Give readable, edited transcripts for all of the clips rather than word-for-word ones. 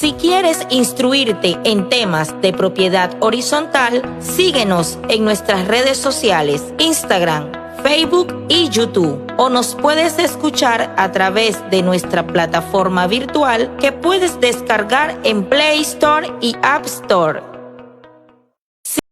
Si quieres instruirte en temas de propiedad horizontal, síguenos en nuestras redes sociales, Instagram, Facebook y YouTube, o nos puedes escuchar a través de nuestra plataforma virtual que puedes descargar en Play Store y App Store.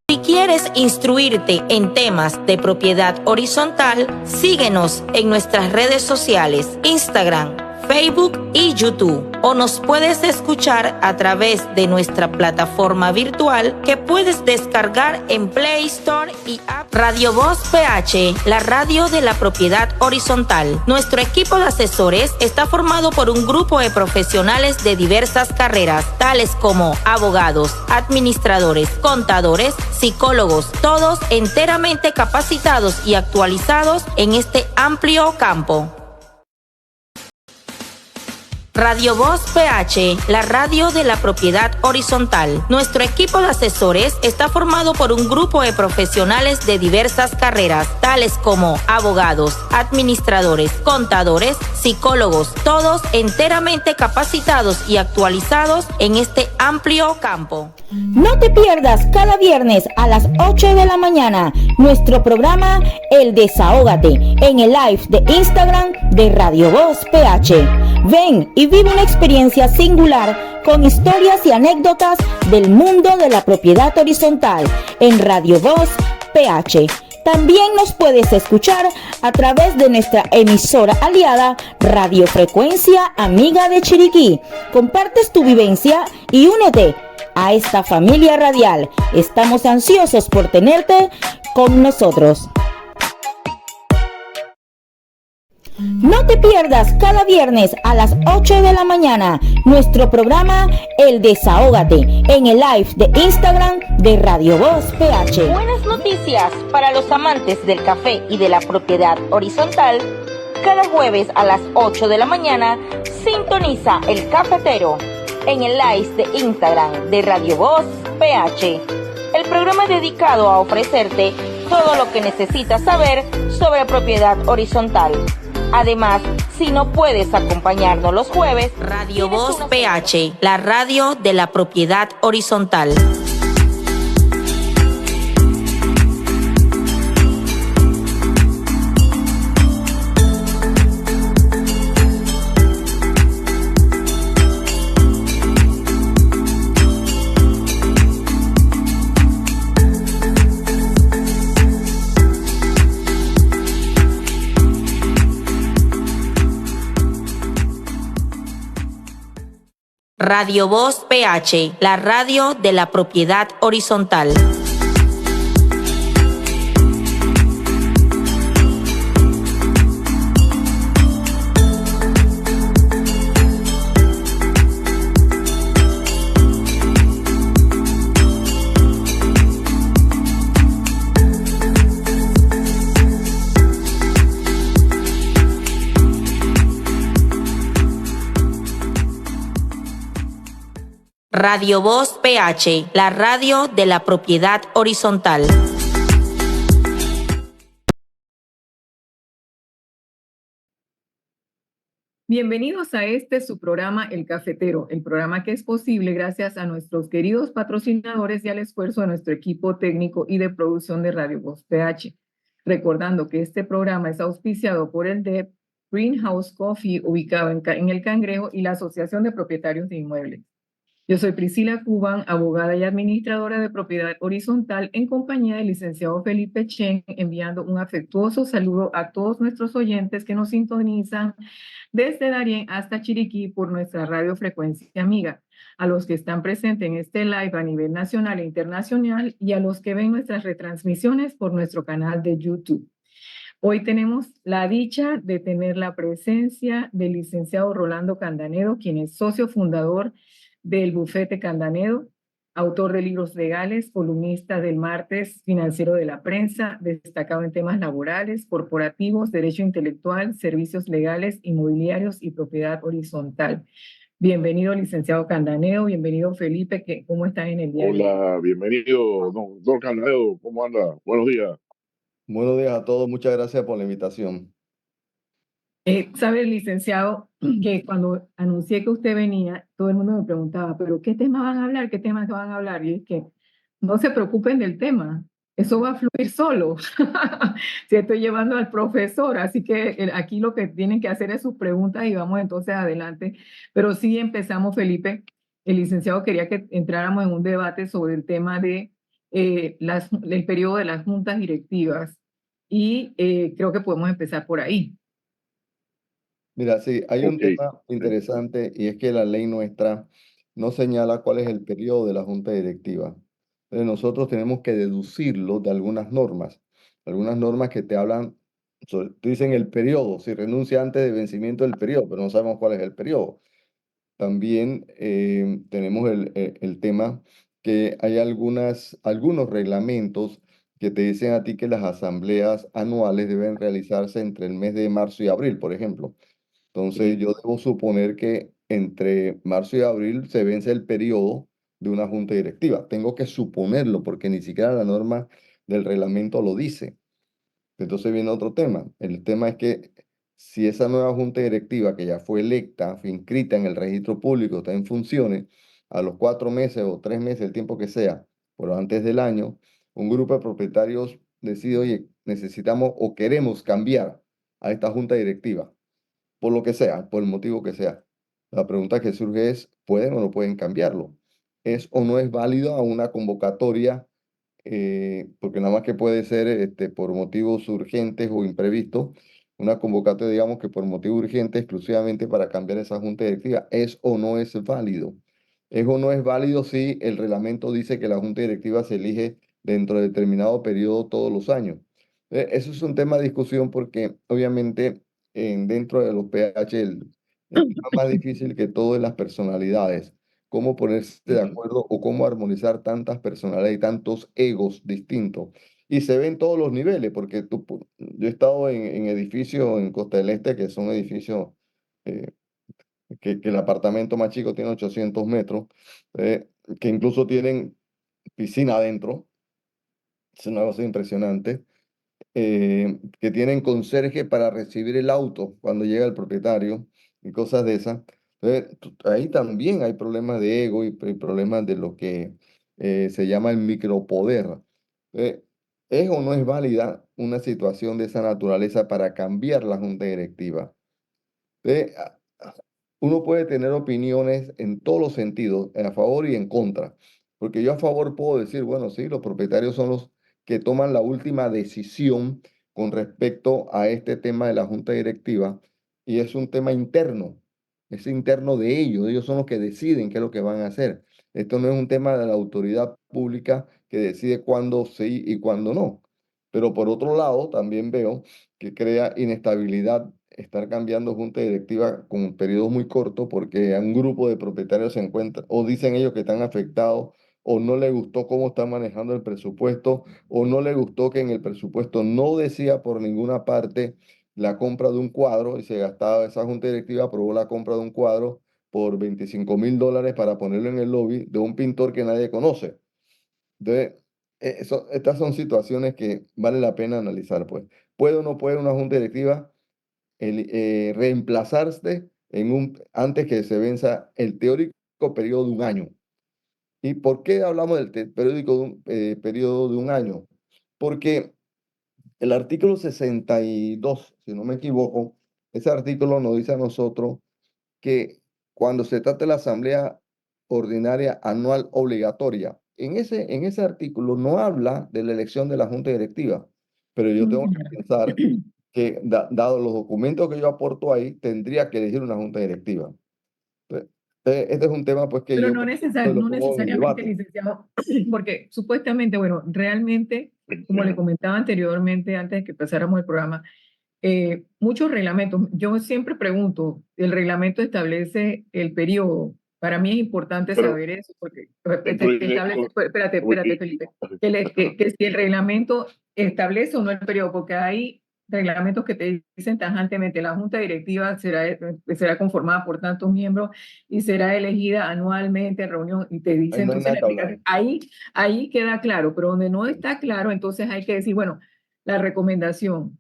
Si quieres instruirte en temas de propiedad horizontal, síguenos en nuestras redes sociales, Instagram, Facebook y YouTube, o nos puedes escuchar a través de nuestra plataforma virtual que puedes descargar en Play Store y App. Radio Voz PH, la radio de la propiedad horizontal. Nuestro equipo de asesores está formado por un grupo de profesionales de diversas carreras, tales como abogados, administradores, contadores, psicólogos, todos enteramente capacitados y actualizados en este amplio campo. Radio Voz PH, la radio de la propiedad horizontal. Nuestro equipo de asesores está formado por un grupo de profesionales de diversas carreras, tales como abogados, administradores, contadores, psicólogos, todos enteramente capacitados y actualizados en este amplio campo. No te pierdas cada viernes a las 8 de la mañana nuestro programa El Desahógate en el live de Instagram de Radio Voz PH. Ven y vive una experiencia singular con historias y anécdotas del mundo de la propiedad horizontal en Radio Voz PH. También nos puedes escuchar a través de nuestra emisora aliada Radio Frecuencia Amiga de Chiriquí. Compartes tu vivencia y únete a esta familia radial. Estamos ansiosos por tenerte con nosotros. No te pierdas cada viernes a las 8 de la mañana nuestro programa El Desahógate en el live de Instagram de Radio Voz PH. Buenas noticias para los amantes del café y de la propiedad horizontal. Cada jueves a las 8 de la mañana sintoniza El Cafetero en el live de Instagram de Radio Voz PH. El programa dedicado a ofrecerte todo lo que necesitas saber sobre propiedad horizontal. Además, si no puedes acompañarnos los jueves, Radio Voz PH, la radio de la propiedad horizontal. Radio Voz PH, la radio de la propiedad horizontal. Radio Voz PH, la radio de la propiedad horizontal. Bienvenidos a su programa El Cafetero, el programa que es posible gracias a nuestros queridos patrocinadores y al esfuerzo de nuestro equipo técnico y de producción de Radio Voz PH. Recordando que este programa es auspiciado por el DEP, Greenhouse Coffee, ubicado en El Cangrejo, y la Asociación de Propietarios de Inmuebles. Yo soy Priscila Cuban, abogada y administradora de propiedad horizontal, en compañía del licenciado Felipe Chen, enviando un afectuoso saludo a todos nuestros oyentes que nos sintonizan desde Darién hasta Chiriquí por nuestra radio Frecuencia Amiga, a los que están presentes en este live a nivel nacional e internacional y a los que ven nuestras retransmisiones por nuestro canal de YouTube. Hoy tenemos la dicha de tener la presencia del licenciado Rolando Candanedo, quien es socio fundador del Bufete Candanedo, autor de libros legales, columnista del Martes Financiero de la Prensa, destacado en temas laborales, corporativos, derecho intelectual, servicios legales, inmobiliarios y propiedad horizontal. Bienvenido, licenciado Candanedo, bienvenido, Felipe, ¿cómo están en el día de hoy? Hola, bienvenido, doctor Candanedo, ¿cómo anda? Buenos días. Buenos días a todos, muchas gracias por la invitación. Sabe, licenciado, que cuando anuncié que usted venía, todo el mundo me preguntaba, ¿pero qué tema van a hablar? ¿Qué temas van a hablar? Y es que no se preocupen del tema, eso va a fluir solo. Si estoy llevando al profesor, así que aquí lo que tienen que hacer es sus preguntas y vamos entonces adelante. Pero sí empezamos, Felipe. El licenciado quería que entráramos en un debate sobre el tema de el periodo de las juntas directivas y creo que podemos empezar por ahí. Mira, sí, hay un Ok, tema interesante y es que la ley nuestra no señala cuál es el periodo de la junta directiva. Entonces nosotros tenemos que deducirlo de algunas normas que te hablan, te dicen el periodo, si renuncia antes de vencimiento del periodo, pero no sabemos cuál es el periodo. También tenemos el tema que hay algunos reglamentos que te dicen a ti que las asambleas anuales deben realizarse entre el mes de marzo y abril, por ejemplo. Entonces, yo debo suponer que entre marzo y abril se vence el periodo de una junta directiva. Tengo que suponerlo porque ni siquiera la norma del reglamento lo dice. Entonces viene otro tema. El tema es que si esa nueva junta directiva que ya fue electa, fue inscrita en el registro público, está en funciones, a los 4 meses o 3 meses, el tiempo que sea, pero antes del año, un grupo de propietarios decide, oye, necesitamos o queremos cambiar a esta junta directiva por lo que sea, por el motivo que sea. La pregunta que surge es, ¿pueden o no pueden cambiarlo? ¿Es o no es válido a una convocatoria? Porque nada más que puede ser por motivos urgentes o imprevistos, una convocatoria, digamos que por motivo urgente exclusivamente para cambiar esa junta directiva, ¿es o no es válido? ¿Es o no es válido si el reglamento dice que la junta directiva se elige dentro de determinado periodo todos los años? Eso es un tema de discusión porque obviamente dentro de los PH el tema más difícil que todo es las personalidades. Cómo ponerse de acuerdo o cómo armonizar tantas personalidades y tantos egos distintos. Y se ve en todos los niveles, porque yo he estado en edificios en Costa del Este que son edificios eh, que el apartamento más chico tiene 800 metros, eh, que incluso tienen piscina adentro. Es una cosa impresionante que tienen conserje para recibir el auto cuando llega el propietario y cosas de esas. Entonces, ahí también hay problemas de ego y problemas de lo que se llama el micropoder. Eh, ¿Es o no es válida una situación de esa naturaleza para cambiar la junta directiva? Eh, a- Uno puede tener opiniones en todos los sentidos, a favor y en contra. Porque yo a favor puedo decir, bueno, sí, los propietarios son los que toman la última decisión con respecto a este tema de la junta directiva y es un tema interno, es interno de ellos son los que deciden qué es lo que van a hacer. Esto no es un tema de la autoridad pública que decide cuándo sí y cuándo no. Pero por otro lado, también veo que crea inestabilidad estar cambiando junta directiva con periodos muy cortos porque a un grupo de propietarios se encuentra o dicen ellos que están afectados o no les gustó cómo están manejando el presupuesto o no les gustó que en el presupuesto no decía por ninguna parte la compra de un cuadro y se gastaba esa junta directiva, aprobó la compra de un cuadro por $25,000 para ponerlo en el lobby de un pintor que nadie conoce. Entonces, estas son situaciones que vale la pena analizar, pues. ¿Puede o no puede una junta directiva reemplazarse antes que se venza el teórico periodo de un año? ¿Y por qué hablamos del periodo de un año? Porque el artículo 62, si no me equivoco, ese artículo nos dice a nosotros que cuando se trata de la asamblea ordinaria anual obligatoria, en ese artículo no habla de la elección de la junta directiva, pero yo tengo que pensar que, dado los documentos que yo aporto ahí, tendría que elegir una junta directiva. Entonces, este es un tema pues que Pero yo no, lo no pongo en el necesariamente, debate. licenciado, porque supuestamente, bueno, realmente, como le comentaba anteriormente, antes de que empezáramos el programa, muchos reglamentos, yo siempre pregunto, ¿el reglamento establece el periodo? Para mí es importante pero saber eso, porque el establece, proyecto, espérate, Felipe, que si el reglamento establece o no el periodo, porque hay reglamentos que te dicen tajantemente, la junta directiva será conformada por tantos miembros y será elegida anualmente en reunión, y te Ahí dice no hay entonces nada la que hablar. explicación. Ahí queda claro, pero donde no está claro, entonces hay que decir, bueno, la recomendación.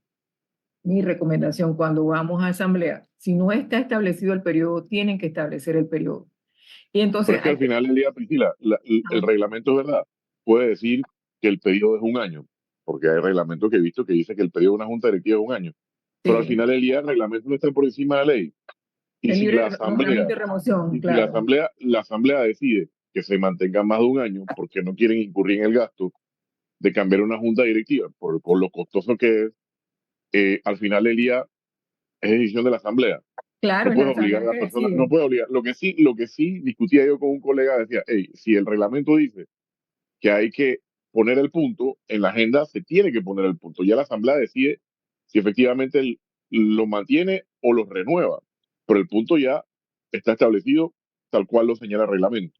mi recomendación cuando vamos a asamblea, si no está establecido el periodo, tienen que establecer el periodo. Y Pero entonces es que al final del día, Priscila, el Ajá. reglamento es verdad. Puede decir que el periodo es un año, porque hay reglamentos que he visto que dice que el periodo de una junta directiva es un año. Pero al Sí, final del día el reglamento no está por encima de la ley. Y el si libre la asamblea, nombramiento y remoción, y si la claro. asamblea, la asamblea decide que se mantenga más de un año porque no quieren incurrir en el gasto de cambiar una junta directiva por lo costoso que es, al final del día es decisión de la asamblea. Claro, No es la puedes obligar a asamblea la que persona, no decide. puedes obligar. Lo que sí discutía yo con un colega decía, hey, si el reglamento dice que hay que poner el punto en la agenda, se tiene que poner el punto. Ya la asamblea decide si efectivamente lo mantiene o lo renueva. Pero el punto ya está establecido tal cual lo señala el reglamento.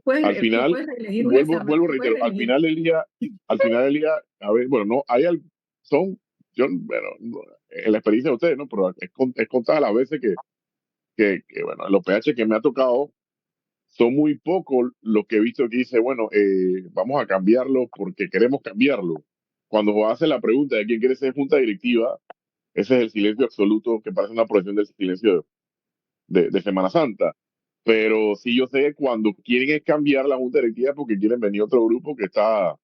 Al Tú final, puedes elegir una vuelvo, asamblea, vuelvo, tú puedes reitero, elegir. al final del día, a ver, bueno, no, son, yo, bueno, en la experiencia de ustedes, ¿no? Pero es contada las veces que, bueno, en los PH que me ha tocado, son muy pocos los que he visto que dice, bueno, vamos a cambiarlo porque queremos cambiarlo. Cuando hace la pregunta de quién quiere ser junta directiva, ese es el silencio absoluto que parece una proyección del silencio de Semana Santa. Pero sí yo sé cuando quieren es cambiar la junta directiva porque quieren venir otro grupo que está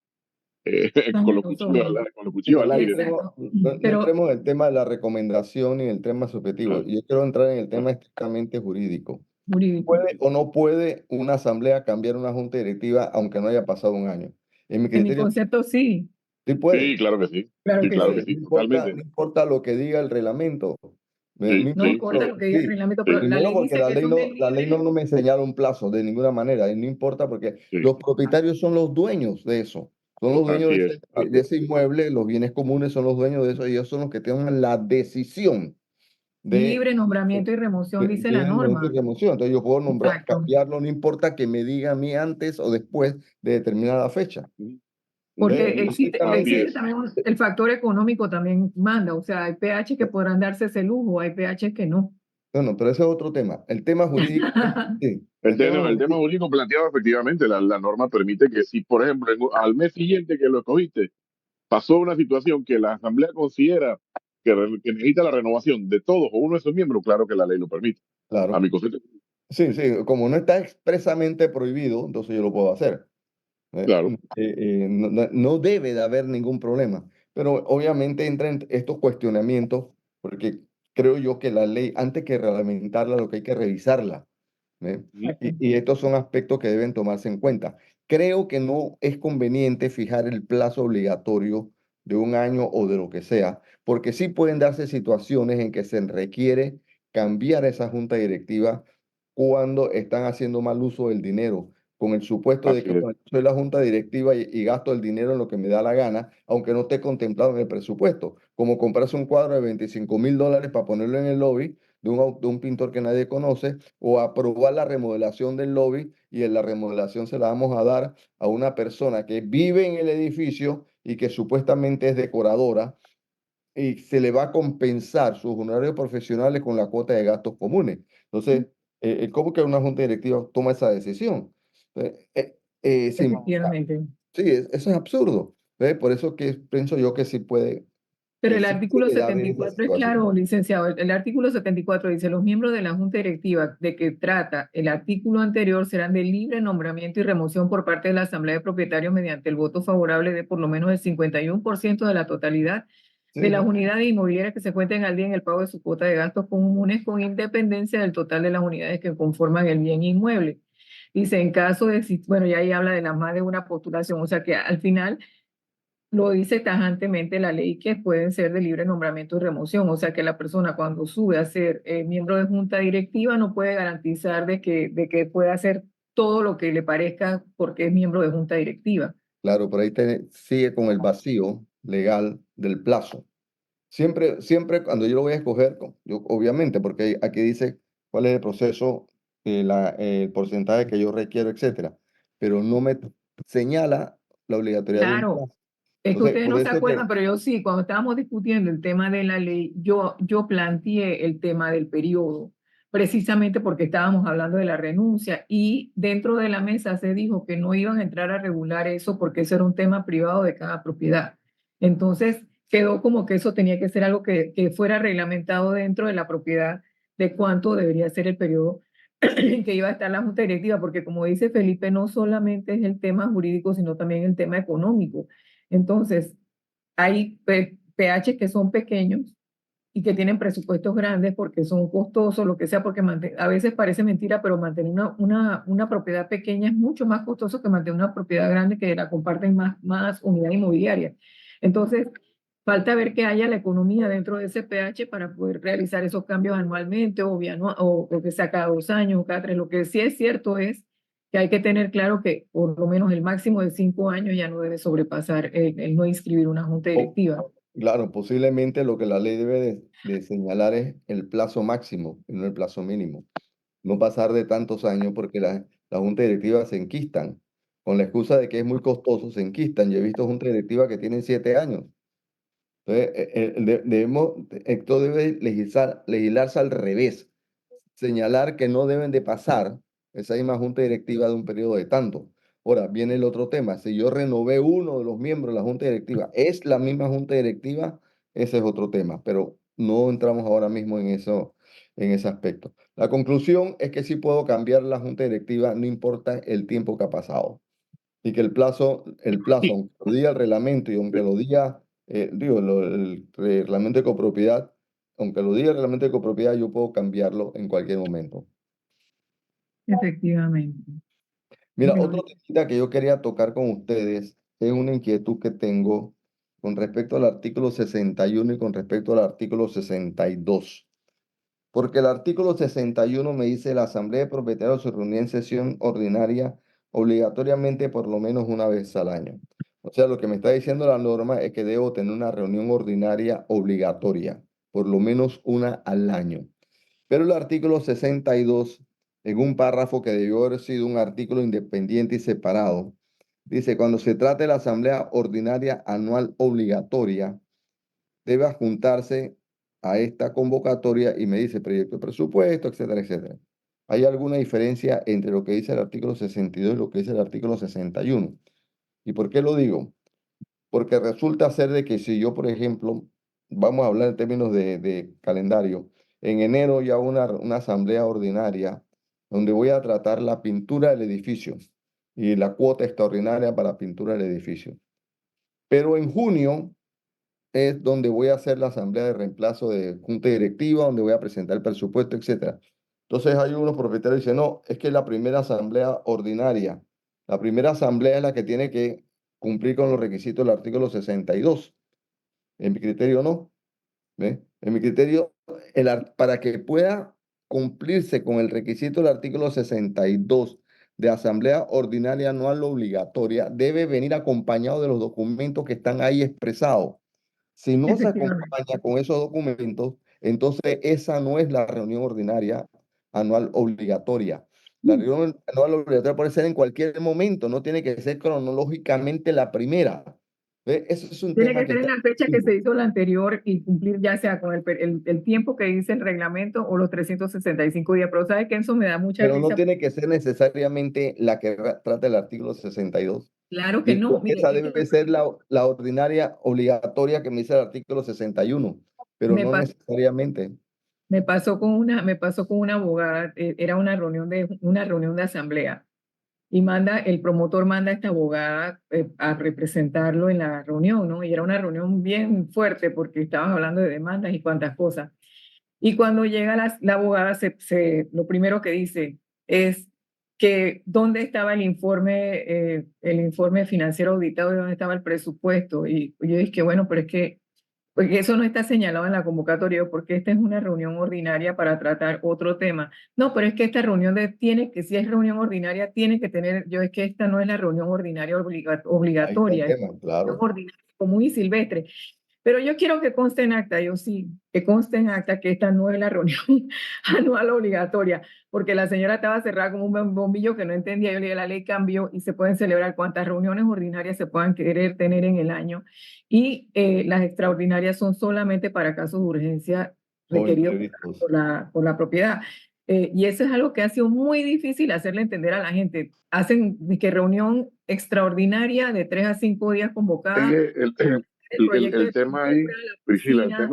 Están con en los cuchillos, nosotros. con los Sí, cuchillos al pero aire, ¿no? Exacto. no Pero entremos en el tema de la recomendación y el tema subjetivo. Claro, Yo quiero entrar en el claro. tema estrictamente jurídico. jurídico. ¿Puede o no puede una asamblea cambiar una junta directiva aunque no haya pasado un año? En mi En mi criterio, concepto, sí. sí Sí, puede. claro que sí. Claro Sí, que claro que sí. sí, No totalmente. importa lo que diga el reglamento. No Sí, No sí, importa sí, lo importa, que diga el sí. reglamento, pero sí, la Primero ley porque dice que son de la ley libre. no me señala un plazo de ninguna manera, y no importa porque sí. los propietarios son los dueños de eso, son los dueños Así es, así de es. ese inmueble, los bienes comunes son los dueños de eso, y ellos son los que tienen la decisión de, Libre nombramiento y remoción, dice la de movimiento y norma. remoción. Entonces yo puedo nombrar, Exacto. cambiarlo, no importa que me diga a mí antes o después de determinada fecha. Porque ¿Ve? Así existe es. también el factor económico también manda. O sea, hay PH que podrán darse ese lujo, hay PH que no. Bueno, pero ese es otro tema. El tema jurídico, sí, el tema El tema jurídico, jurídico planteado, efectivamente, la norma permite que si, por ejemplo, al mes siguiente que lo escogiste, pasó una situación que la Asamblea considera que necesita la renovación de todos o uno de sus miembros, claro que la ley lo permite. A claro. mi concepto, Sí, sí, como no está expresamente prohibido, entonces yo lo puedo hacer. claro. No debe de haber ningún problema, pero obviamente entran estos cuestionamientos porque creo yo que la ley, antes que reglamentarla, lo que hay que revisarla. ¿Ve? Exacto. Y estos son aspectos que deben tomarse en cuenta. Creo que no es conveniente fijar el plazo obligatorio de un año o de lo que sea, porque sí pueden darse situaciones en que se requiere cambiar esa junta directiva cuando están haciendo mal uso del dinero, con el supuesto de Así que es. bueno, soy la junta directiva y gasto el dinero en lo que me da la gana, aunque no esté contemplado en el presupuesto, como comprarse un cuadro de $25,000 para ponerlo en el lobby de un pintor que nadie conoce, o aprobar la remodelación del lobby y en la remodelación se la vamos a dar a una persona que vive en el edificio y que supuestamente es decoradora y se le va a compensar sus honorarios profesionales con la cuota de gastos comunes. Entonces, ¿cómo que una junta directiva toma esa decisión? Efectivamente. Sí, eso es absurdo. ¿Ve? Por eso que pienso yo que sí puede, Pero el sí artículo debe de haber esa 74 es situación. claro, licenciado. El artículo 74 dice, los miembros de la Junta Directiva de que trata el artículo anterior serán de libre nombramiento y remoción por parte de la Asamblea de Propietarios mediante el voto favorable de por lo menos el 51% de la totalidad de las Sí, unidades inmobiliarias que se encuentren al día en el pago de su cuota de gastos comunes con independencia del total de las unidades que conforman el bien inmueble. Dice, en caso de, bueno, ya ahí habla de la más de una postulación, o sea que al final lo dice tajantemente la ley que pueden ser de libre nombramiento y remoción, o sea que la persona cuando sube a ser miembro de junta directiva no puede garantizar de que pueda hacer todo lo que le parezca porque es miembro de junta directiva. claro, por ahí sigue con el vacío legal del plazo. Siempre cuando yo lo voy a escoger, yo, obviamente, porque aquí dice cuál es el proceso, el porcentaje que yo requiero, etcétera, pero no me señala la obligatoriedad de un Claro, plazo. es que Entonces, ustedes por no se eso acuerdan, que, pero yo sí, cuando estábamos discutiendo el tema de la ley, yo planteé el tema del periodo, precisamente porque estábamos hablando de la renuncia y dentro de la mesa se dijo que no iban a entrar a regular eso porque eso era un tema privado de cada propiedad. Entonces, quedó como que eso tenía que ser algo que fuera reglamentado dentro de la propiedad de cuánto debería ser el periodo en que iba a estar la junta directiva, porque como dice Felipe, no solamente es el tema jurídico, sino también el tema económico. Entonces, hay PH que son pequeños y que tienen presupuestos grandes porque son costosos, lo que sea, porque a veces parece mentira, pero mantener una propiedad pequeña es mucho más costoso que mantener una propiedad grande que la comparten más unidades inmobiliarias. Entonces, falta ver que haya la economía dentro de ese PH para poder realizar esos cambios anualmente o que sea cada 2 años o cada 3. Lo que sí es cierto es que hay que tener claro que por lo menos el máximo de 5 años ya no debe sobrepasar el no inscribir una junta O, directiva. claro, posiblemente lo que la ley debe de señalar es el plazo máximo y no el plazo mínimo. No pasar de tantos años porque la junta directiva se enquistan. Con la excusa de que es muy costoso, se enquistan. Yo he visto juntas directivas que tienen 7 años. Entonces, esto debe legislarse al revés. Señalar que no deben de pasar esa misma junta directiva de un periodo de tanto. Ahora, viene el otro tema. Si yo renové uno de los miembros de la junta directiva, ¿es la misma junta directiva? Ese es otro tema, pero no entramos ahora mismo en eso, en ese aspecto. La conclusión es que sí puedo cambiar la junta directiva, no importa el tiempo que ha pasado. Y que el plazo, aunque lo diga el reglamento y aunque lo diga, el reglamento de copropiedad, aunque lo diga el reglamento de copropiedad, yo puedo cambiarlo en cualquier momento. Efectivamente. Mira, Bueno, otro tema que yo quería tocar con ustedes es una inquietud que tengo con respecto al artículo 61 y con respecto al artículo 62. Porque el artículo 61 me dice la Asamblea de Propietarios se reunía en sesión ordinaria obligatoriamente por lo menos una vez al año. O sea, lo que me está diciendo la norma es que debo tener una reunión ordinaria obligatoria, por lo menos una al año. Pero el artículo 62, en un párrafo que debió haber sido un artículo independiente y separado, dice, cuando se trate de la Asamblea Ordinaria Anual Obligatoria, debe adjuntarse a esta convocatoria y me dice proyecto de presupuesto, etcétera, etcétera. ¿Hay alguna diferencia entre lo que dice el artículo 62 y lo que dice el artículo 61? ¿Y por qué lo digo? Porque resulta ser de que si yo, por ejemplo, vamos a hablar en términos de calendario, en enero ya una asamblea ordinaria donde voy a tratar la pintura del edificio y la cuota extraordinaria para pintura del edificio. Pero en junio es donde voy a hacer la asamblea de reemplazo de junta directiva, donde voy a presentar el presupuesto, etcétera. Entonces hay unos propietarios que dicen, no, es que la primera asamblea ordinaria, la primera asamblea es la que tiene que cumplir con los requisitos del artículo 62. En mi criterio no. ¿Ve? En mi criterio, para que pueda cumplirse con el requisito del artículo 62 de asamblea ordinaria anual obligatoria, debe venir acompañado de los documentos que están ahí expresados. Si no se efectivamente. acompaña con esos documentos, entonces esa no es la reunión ordinaria anual obligatoria. La reunión anual obligatoria puede ser en cualquier momento, no tiene que ser cronológicamente la primera. ¿Ve? Eso es un Tiene tema que que ser en está la fecha que se activo, hizo la anterior y cumplir ya sea con el tiempo que dice el reglamento o los 365 días. Pero sabes que eso me da mucha pero no risa. tiene que ser necesariamente la que trata el artículo 62. Claro que Digo, no. Mire, esa es que debe ser la ordinaria obligatoria que me dice el artículo 61, pero me no pasó, necesariamente. me pasó con una abogada, era una reunión de asamblea. Y el promotor manda a esta abogada a representarlo en la reunión, ¿no? Y era una reunión bien fuerte porque estábamos hablando de demandas y cuantas cosas. Y cuando llega la abogada, lo primero que dice es que dónde estaba el informe financiero auditado y dónde estaba el presupuesto. Y yo dije, bueno, pero es que porque eso no está señalado en la convocatoria, porque esta es una reunión ordinaria para tratar otro tema. No, pero es que esta reunión si es reunión ordinaria, tiene que tener, es que esta no es la reunión ordinaria Ahí está el obligatoria, es tema, reunión claro. ordinaria común y silvestre. Pero yo quiero que conste en acta, yo sí, que conste en acta que esta no es la reunión anual obligatoria, porque la señora estaba cerrada como un bombillo que no entendía. Yo le dije, la ley cambió y se pueden celebrar cuantas reuniones ordinarias se puedan querer tener en el año. Y las extraordinarias son solamente para casos de urgencia O requeridos imprevistos. por la propiedad. Y eso es algo que ha sido muy difícil hacerle entender a la gente. Hacen que reunión extraordinaria de 3 a 5 días Es convocada que el proyecto el de tema ahí, compra, la Priscila, piscina.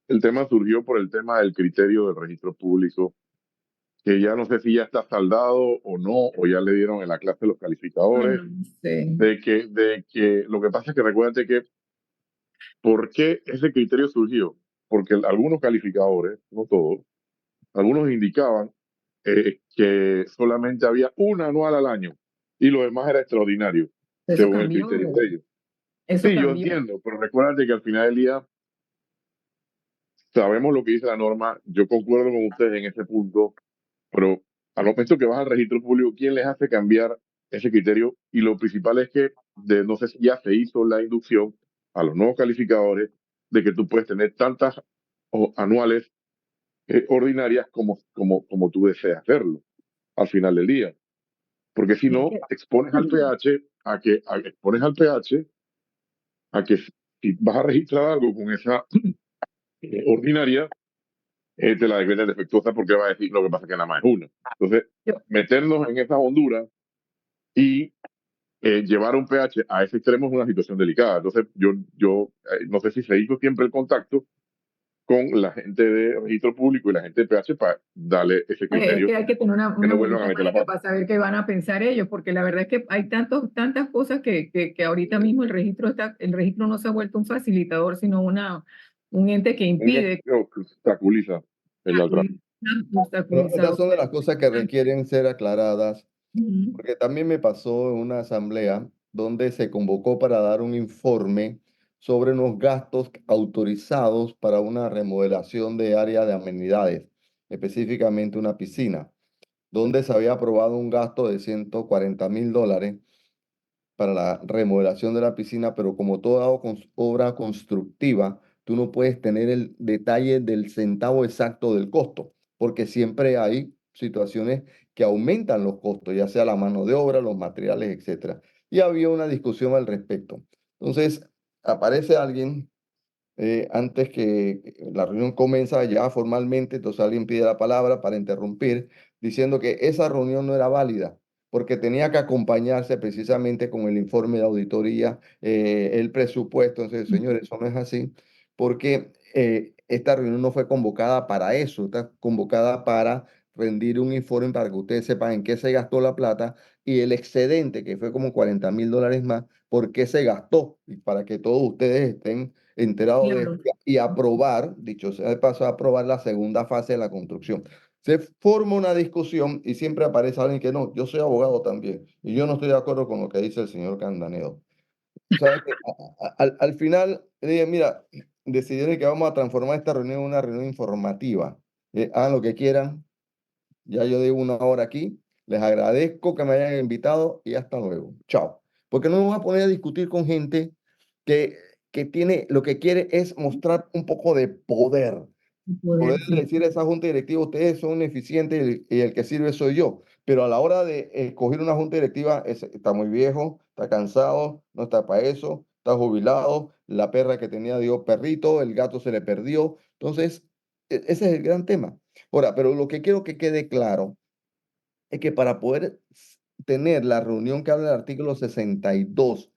el tema surgió por el tema del criterio del registro público, que ya no sé si ya está saldado o no, o ya le dieron en la clase los calificadores, Bueno, no sé. de que lo que pasa es que recuérdate que, ¿por qué ese criterio surgió? Porque algunos calificadores, no todos, algunos indicaban que solamente había una anual al año y lo demás era extraordinario, Eso según el cambió. criterio de ellos. Eso Sí, yo cambió. entiendo, pero recuérdate que al final del día sabemos lo que dice la norma, yo concuerdo con ustedes en ese punto, pero al momento que vas al registro público, ¿quién les hace cambiar ese criterio? Y lo principal es que, no sé si ya se hizo la inducción a los nuevos calificadores de que tú puedes tener tantas anuales ordinarias como tú deseas hacerlo al final del día. Porque si Y es no, que, expones al PH expones al PH a que si vas a registrar algo con esa ordinaria, te la decreta defectuosa porque va a decir lo que pasa es que nada más es una. Entonces, yo- meternos en esa hondura y llevar un pH a ese extremo es una situación delicada. Entonces, yo no sé si se hizo siempre el contacto con la gente de registro público y la gente de pH para darle ese es criterio que hay que tener que una no vuelvan a bolita meter la mágica pata. para saber qué van a pensar ellos, porque la verdad es que hay tantas cosas que ahorita mismo el registro no se ha vuelto un facilitador, sino un ente que Un impide, que obstaculiza el tránsito. Bueno, estas obstaculizador. son de las cosas que requieren ser aclaradas, Ujú. porque también me pasó en una asamblea donde se convocó para dar un informe sobre unos gastos autorizados para una remodelación de área de amenidades, específicamente una piscina, donde se había aprobado un gasto de $140,000 para la remodelación de la piscina, pero como toda obra constructiva, tú no puedes tener el detalle del centavo exacto del costo, porque siempre hay situaciones que aumentan los costos, ya sea la mano de obra, los materiales, etcétera. Y había una discusión al respecto. Entonces, aparece alguien antes que la reunión comienza ya formalmente, entonces alguien pide la palabra para interrumpir, diciendo que esa reunión no era válida, porque tenía que acompañarse precisamente con el informe de auditoría, el presupuesto. Entonces, señores, eso no es así, porque esta reunión no fue convocada para eso, está convocada para rendir un informe para que ustedes sepan en qué se gastó la plata y el excedente, que fue como $40,000 más, por qué se gastó, y para que todos ustedes estén enterado de esto Claro. y aprobar, dicho sea de paso, aprobar la segunda fase de la construcción. Se forma una discusión y siempre aparece alguien que no, yo soy abogado también y yo no estoy de acuerdo con lo que dice el señor Candanedo. ¿Sabes qué? Al final, dije, mira, decidieron que vamos a transformar esta reunión en una reunión informativa. Hagan lo que quieran, ya yo digo 1 hora aquí, les agradezco que me hayan invitado y hasta luego. Chao. Porque no me voy a poner a discutir con gente que, que tiene, lo que quiere es mostrar un poco de poder. Poder Poder, sí. decir a esa junta directiva, ustedes son eficientes y el que sirve soy yo. Pero a la hora de escoger una junta directiva, está muy viejo, está cansado, no está para eso, está jubilado, la perra que tenía dio perrito, el gato se le perdió. Entonces, ese es el gran tema. Ahora, pero lo que quiero que quede claro es que para poder tener la reunión que habla del artículo 62,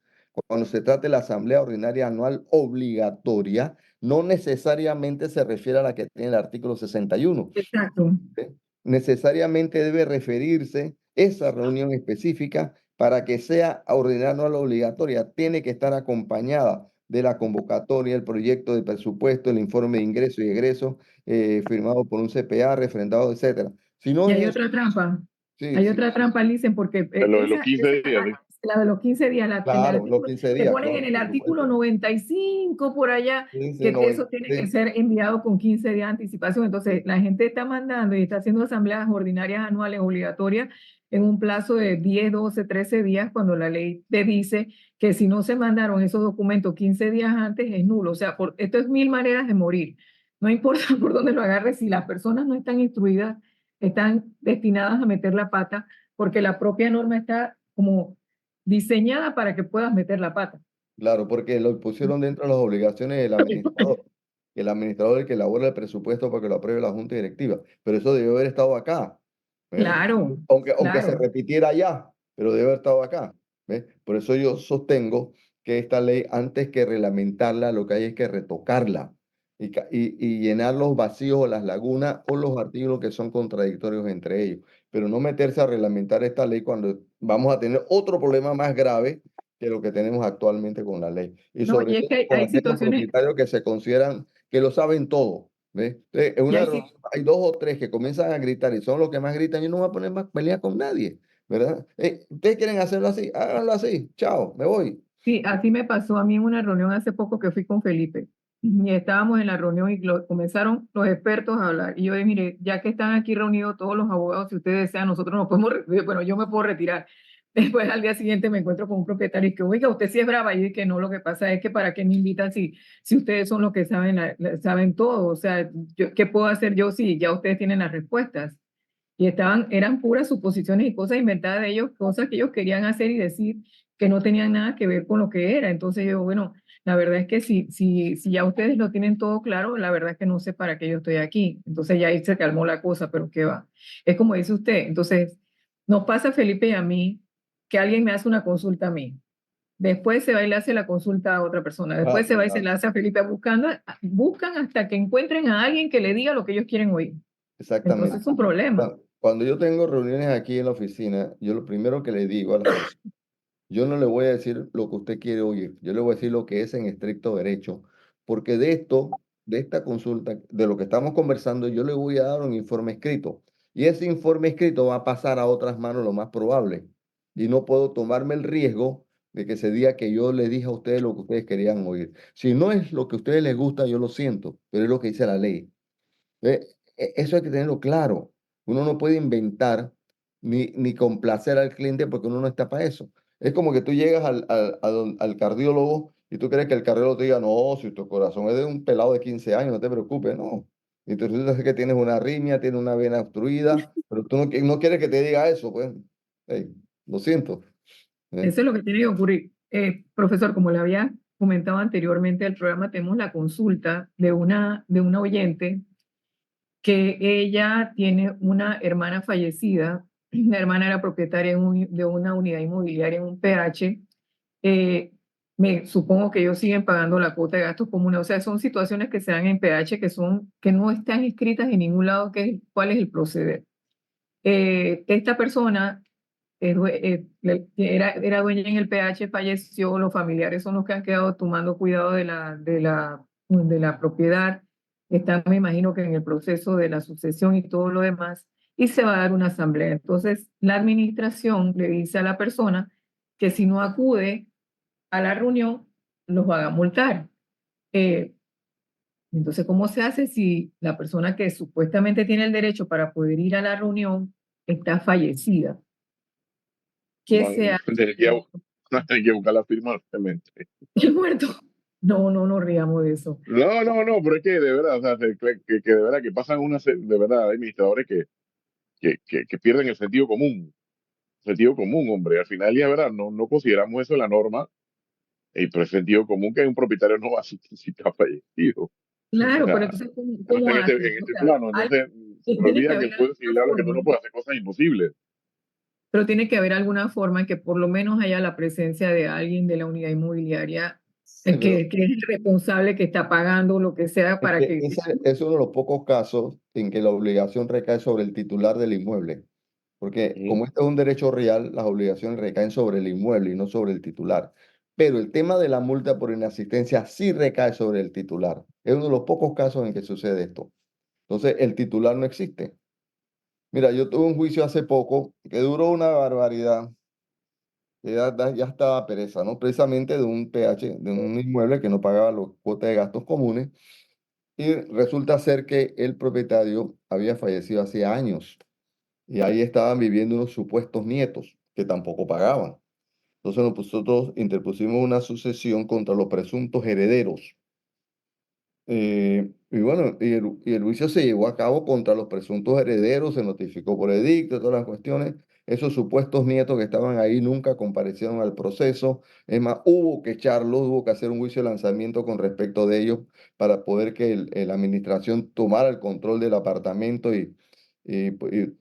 cuando se trate de la Asamblea Ordinaria Anual obligatoria, no necesariamente se refiere a la que tiene el artículo 61. Exacto. ¿Eh? Necesariamente debe referirse esa reunión específica para que sea ordinaria anual obligatoria. Tiene que estar acompañada de la convocatoria, el proyecto de presupuesto, el informe de ingreso y egreso firmado por un CPA, refrendado, etcétera. Si no Y es hay eso, otra trampa. sí, Hay sí, otra trampa, Licen, porque En lo de los 15 días, ¿sí? la de los 15 días, en el claro, los artículo, 15 te días, ponen en claro, el por artículo supuesto. 95 por allá, 15, que 90, eso tiene que sí, ser enviado con 15 días de anticipación. Entonces, la gente está mandando y está haciendo asambleas ordinarias anuales obligatorias en un plazo de 10, 12, 13 días, cuando la ley te dice que si no se mandaron esos documentos 15 días antes es nulo. O sea, esto es mil maneras de morir. No importa por dónde lo agarres, si las personas no están instruidas, están destinadas a meter la pata, porque la propia norma está como diseñada para que puedas meter la pata. claro, porque lo pusieron dentro de las obligaciones del administrador. Que el administrador es el que elabora el presupuesto para que lo apruebe la junta directiva. Pero eso debió haber estado acá. ¿Ves? Claro, Aunque se claro. repitiera allá, pero debe haber estado acá. ¿Ves? Por eso yo sostengo que esta ley, antes que reglamentarla, lo que hay es que retocarla y llenar los vacíos o las lagunas o los artículos que son contradictorios entre ellos. Pero no meterse a reglamentar esta ley cuando vamos a tener otro problema más grave que lo que tenemos actualmente con la ley. Y No, sobre y es todo que con hay aquellos situaciones, propietarios que se consideran que lo saben todo. ¿Ves? En y una hay, reunión hay dos o tres que comienzan a gritar y son los que más gritan. Yo no voy a poner más pelea con nadie, ¿verdad? ¿Ustedes quieren hacerlo así? Háganlo así. Chao, me voy. sí, así me pasó a mí en una reunión hace poco que fui con Felipe. Y estábamos en la reunión y comenzaron los expertos a hablar. Y yo dije, mire, ya que están aquí reunidos todos los abogados, si ustedes desean, nosotros nos podemos, bueno, yo me puedo retirar. Después al día siguiente me encuentro con un propietario y que, oiga, usted sí es brava. Y yo dije, no, lo que pasa es que para qué me invitan si ustedes son los que saben, saben todo. O sea, ¿qué puedo hacer yo si ya ustedes tienen las respuestas? Y eran puras suposiciones y cosas inventadas de ellos, cosas que ellos querían hacer y decir que no tenían nada que ver con lo que era. Entonces yo, bueno, la verdad es que si ya ustedes lo tienen todo claro, la verdad es que no sé para qué yo estoy aquí. Entonces ya ahí se calmó la cosa, pero qué va. Es como dice usted. Entonces, nos pasa a Felipe y a mí que alguien me hace una consulta a mí. Después se va y le hace la consulta a otra persona. Ah, Después se va y se claro. la hace a Felipe buscan hasta que encuentren a alguien que le diga lo que ellos quieren oír. Entonces Exactamente. es un problema. Cuando yo tengo reuniones aquí en la oficina, yo lo primero que le digo a las personas, yo no le voy a decir lo que usted quiere oír, yo le voy a decir lo que es en estricto derecho, porque de esto, de esta consulta, de lo que estamos conversando, yo le voy a dar un informe escrito. Y ese informe escrito va a pasar a otras manos lo más probable. Y no puedo tomarme el riesgo de que se diga que yo le dije a ustedes lo que ustedes querían oír. Si no es lo que a ustedes les gusta, yo lo siento, pero es lo que dice la ley. Eso hay que tenerlo claro. Uno no puede inventar ni complacer al cliente porque uno no está para eso. Es como que tú llegas al cardiólogo y tú crees que el cardiólogo te diga, no, si tu corazón es de un pelado de 15 años, no te preocupes, no. Y tú resulta que tienes una arritmia, tienes una vena obstruida, pero tú no quieres que te diga eso, pues. Hey, lo siento. ¿Eh? Eso es lo que tiene que ocurrir. Profesor, como le había comentado anteriormente al programa, tenemos la consulta de una oyente que ella tiene una hermana fallecida. La hermana era propietaria de una unidad inmobiliaria en un PH. Eh, supongo que ellos siguen pagando la cuota de gastos comunes. O sea, son situaciones que se dan en PH que no están escritas en ningún lado cuál es el proceder. Esta persona era dueña en el PH, falleció, los familiares son los que han quedado tomando cuidado de la propiedad, están, me imagino que en el proceso de la sucesión y todo lo demás, y se va a dar una asamblea. Entonces, la administración le dice a la persona que si no acude a la reunión, los van a multar. Eh, entonces, ¿cómo se hace si la persona que supuestamente tiene el derecho para poder ir a la reunión está fallecida? ¿Qué se hace? Tendría que, hay que buscar la firma obviamente. El muerto. No, no nos riamos de eso. No, pero es que de verdad, o sea, que de verdad que pasan de verdad, hay administradores que pierden el sentido común, hombre. Al final, ya verdad, no consideramos eso en la norma, pero el sentido común que un propietario no va a asistir si está fallecido. O Claro, pero sea, entonces, ¿cómo, no está cómo en este, hacen? en O este sea, plano, entonces se le tiene que olvida que haber el Código Civil alguna habla que tú no forma, puedes hacer cosas imposibles. pero tiene que haber alguna forma en que por lo menos haya la presencia de alguien de la unidad inmobiliaria, Sí, que es el responsable que está pagando lo que sea es para que que... ese es uno de los pocos casos en que la obligación recae sobre el titular del inmueble. Porque Ujú. como este es un derecho real, las obligaciones recaen sobre el inmueble y no sobre el titular. Pero el tema de la multa por inasistencia sí recae sobre el titular. Es uno de los pocos casos en que sucede esto. Entonces, el titular no existe. Mira, yo tuve un juicio hace poco que duró una barbaridad. Que ya estaba pereza, ¿no? Precisamente de un PH, de un inmueble que no pagaba los cuotas de gastos comunes. Y resulta ser que el propietario había fallecido hace años. Y ahí estaban viviendo unos supuestos nietos que tampoco pagaban. Entonces nosotros interpusimos una sucesión contra los presuntos herederos. Y bueno, y el juicio se llevó a cabo contra los presuntos herederos, se notificó por edicto, todas las cuestiones. Esos supuestos nietos que estaban ahí nunca comparecieron al proceso. Es más, hubo que echarlos, hubo que hacer un juicio de lanzamiento con respecto de ellos para poder que la administración tomara el control del apartamento y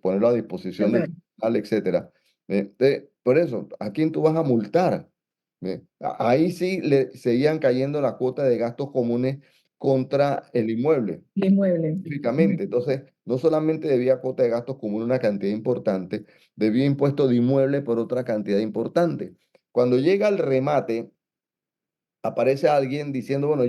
ponerlo a disposición del tribunal, etcétera. Por eso, ¿a quién tú vas a multar? Ahí sí le seguían cayendo la cuota de gastos comunes contra el inmueble. El inmueble. Específicamente. Entonces, no solamente debía cuota de gastos comunes una cantidad importante, debía impuesto de inmueble por otra cantidad importante. Cuando llega el remate, aparece alguien diciendo, bueno,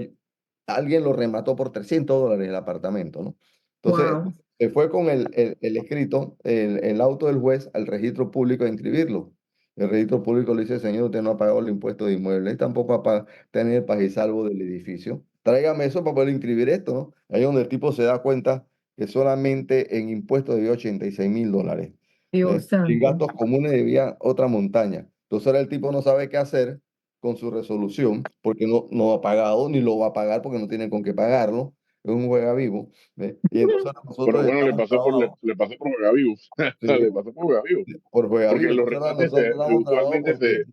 alguien lo remató por $300 el apartamento, ¿no? Entonces, Wow. se fue con el escrito, el auto del juez al registro público a inscribirlo. El registro público le dice, señor, usted no ha pagado el impuesto de inmueble, tampoco ha tener el paz y salvo del edificio. Tráigame eso para poder inscribir esto, ¿no? Ahí es donde el tipo se da cuenta que solamente en impuestos debía $86,000. Dios Sin santo. gastos comunes debía otra montaña. Entonces ahora el tipo no sabe qué hacer con su resolución, porque no ha pagado ni lo va a pagar porque no tiene con qué pagarlo. Es un juega vivo. Y entonces ahora Pero nosotros bueno, estamos trabajo, le pasó por juega vivo. sí, Le pasó por juega vivo. por juega Porque vivo. los Entonces ahora remates nosotros estamos trabajo usualmente se,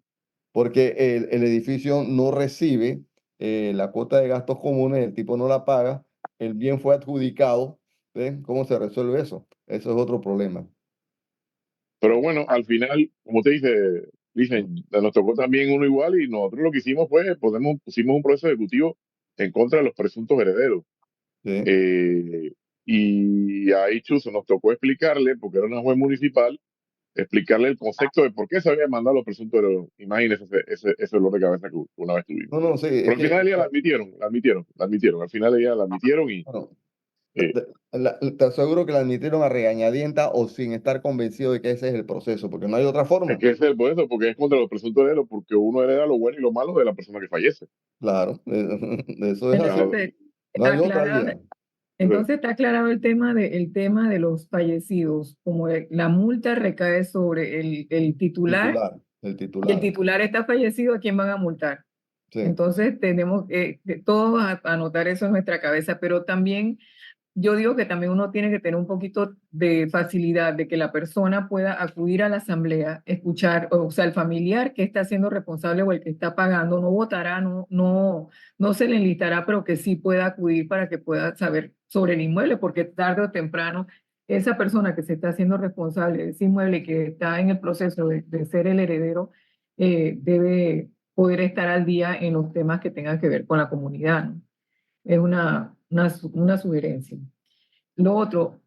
porque el edificio no recibe la cuota de gastos comunes, el tipo no la paga, el bien fue adjudicado. ¿Ven cómo se resuelve eso? Eso es otro problema. pero bueno, al final, como te dicen, nos tocó también uno igual y nosotros lo que hicimos fue, pusimos un proceso ejecutivo en contra de los presuntos herederos. ¿Sí? Eh, y ahí Chuzo nos tocó explicarle, porque era una juez municipal, explicarle el concepto de por qué se había mandado a los presuntos herederos. Imagínese ese dolor de cabeza que una vez tuvimos. No, no, sí, es Pero al que, final ella la admitieron. Al final ella la admitieron y bueno, eh, te aseguro que la admitieron a regañadienta o sin estar convencido de que ese es el proceso, porque no hay otra es forma. que ese es por eso, porque es contra los presuntos herederos, porque uno hereda lo bueno y lo malo de la persona que fallece. Claro, eso es Bueno, así. entonces, No hay otra aclarado, vía. entonces está aclarado el tema de los fallecidos, como la multa recae sobre el titular El y el titular. titular está fallecido, ¿a quién van a multar? Sí. Entonces tenemos que todos anotar eso en nuestra cabeza, pero también yo digo que también uno tiene que tener un poquito de facilidad de que la persona pueda acudir a la asamblea, escuchar, o sea, el familiar que está siendo responsable o el que está pagando no votará, no se le enlistará, pero que sí pueda acudir para que pueda saber sobre el inmueble, porque tarde o temprano esa persona que se está haciendo responsable de ese inmueble y que está en el proceso de ser el heredero, debe poder estar al día en los temas que tengan que ver con la comunidad, ¿no? Es una sugerencia. Lo otro,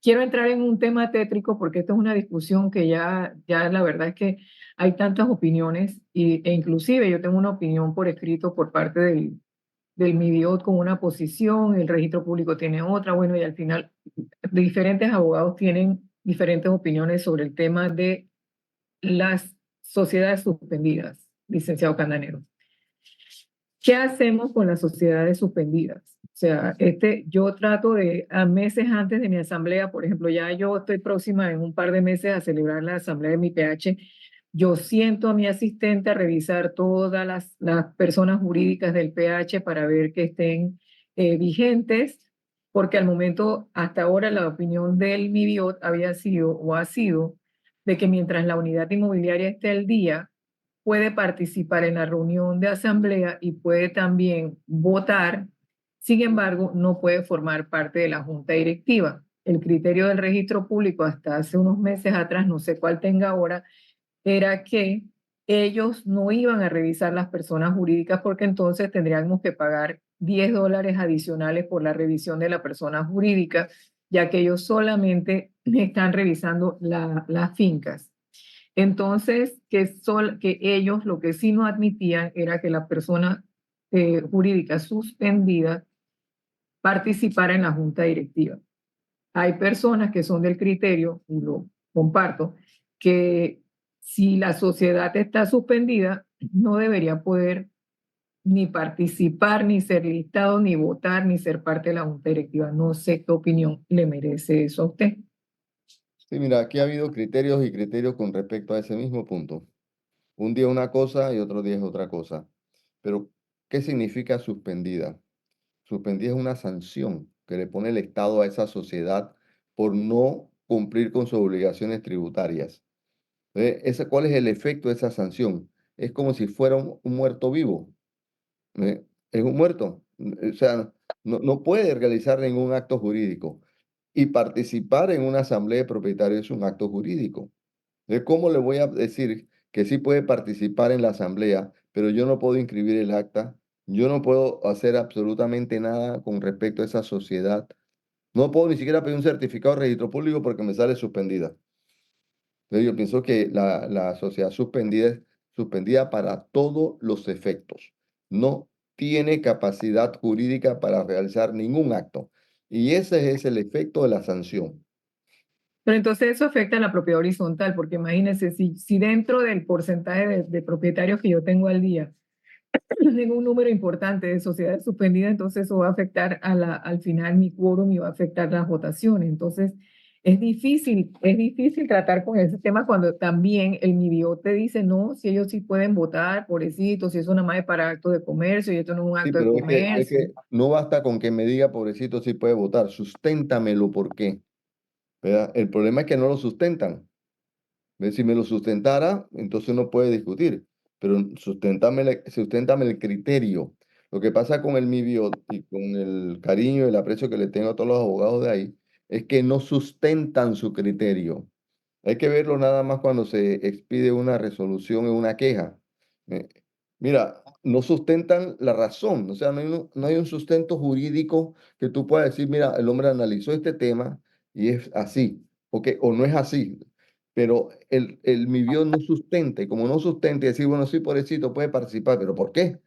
quiero entrar en un tema tétrico porque esto es una discusión que ya la verdad es que hay tantas opiniones e inclusive yo tengo una opinión por escrito por parte del MIBIOT con una posición, el registro público tiene otra, bueno, y al final diferentes abogados tienen diferentes opiniones sobre el tema de las sociedades suspendidas, licenciado Candanero. ¿Qué hacemos con las sociedades suspendidas? O sea, yo trato de, a meses antes de mi asamblea, por ejemplo, ya yo estoy próxima en un par de meses a celebrar la asamblea de mi PH, yo siento a mi asistente a revisar todas las personas jurídicas del PH para ver que estén vigentes, porque al momento, hasta ahora, la opinión del MIBIOT había sido o ha sido de que mientras la unidad inmobiliaria esté al día, puede participar en la reunión de asamblea y puede también votar, sin embargo, no puede formar parte de la junta directiva. El criterio del registro público hasta hace unos meses atrás, no sé cuál tenga ahora, era que ellos no iban a revisar las personas jurídicas porque entonces tendríamos que pagar $10 adicionales por la revisión de la persona jurídica, ya que ellos solamente están revisando las fincas. Entonces, que ellos lo que sí no admitían era que la persona jurídica suspendida participara en la junta directiva. Hay personas que son del criterio, y lo comparto, que si la sociedad está suspendida, no debería poder ni participar, ni ser listado, ni votar, ni ser parte de la junta directiva. No sé qué opinión le merece eso a usted. Sí, mira, aquí ha habido criterios y criterios con respecto a ese mismo punto. Un día una cosa y otro día es otra cosa. Pero, ¿qué significa suspendida? Suspendida es una sanción que le pone el Estado a esa sociedad por no cumplir con sus obligaciones tributarias. ¿Cuál es el efecto de esa sanción? Es como si fuera un muerto vivo. Es un muerto. O sea, no puede realizar ningún acto jurídico. Y participar en una asamblea de propietarios es un acto jurídico. ¿Cómo le voy a decir que sí puede participar en la asamblea, pero yo no puedo inscribir el acta, yo no puedo hacer absolutamente nada con respecto a esa sociedad. No puedo ni siquiera pedir un certificado de registro público porque me sale suspendida. Entonces, yo pienso que la sociedad suspendida es suspendida para todos los efectos. No tiene capacidad jurídica para realizar ningún acto. Y ese es el efecto de la sanción. Pero entonces eso afecta a la propiedad horizontal, porque imagínense, si dentro del porcentaje de propietarios que yo tengo al día, tengo un número importante de sociedades suspendidas, entonces eso va a afectar al final mi quórum y va a afectar las votaciones. Entonces es difícil tratar con ese tema cuando también el MIBIOT te dice, no, si ellos sí pueden votar, pobrecito, si eso nada más es para acto de comercio y esto no es un Sí, acto de pero es comercio. que no basta con que me diga, pobrecito, si puede votar. Susténtamelo, ¿por qué? ¿Verdad? El problema es que no lo sustentan. ¿Ves? Si me lo sustentara, entonces uno puede discutir, pero susténtame el criterio. Lo que pasa con el MIBIOT y con el cariño y el aprecio que le tengo a todos los abogados de ahí, es que no sustentan su criterio. Hay que verlo nada más cuando se expide una resolución en una queja. Eh, Mira, no sustentan la razón, o sea, no hay un sustento jurídico que tú puedas decir, mira, el hombre analizó este tema y es así, o no es así. Pero el MIBIOT no sustenta, y como no sustenta, y decir, bueno, sí, pobrecito, puede participar, pero ¿por qué?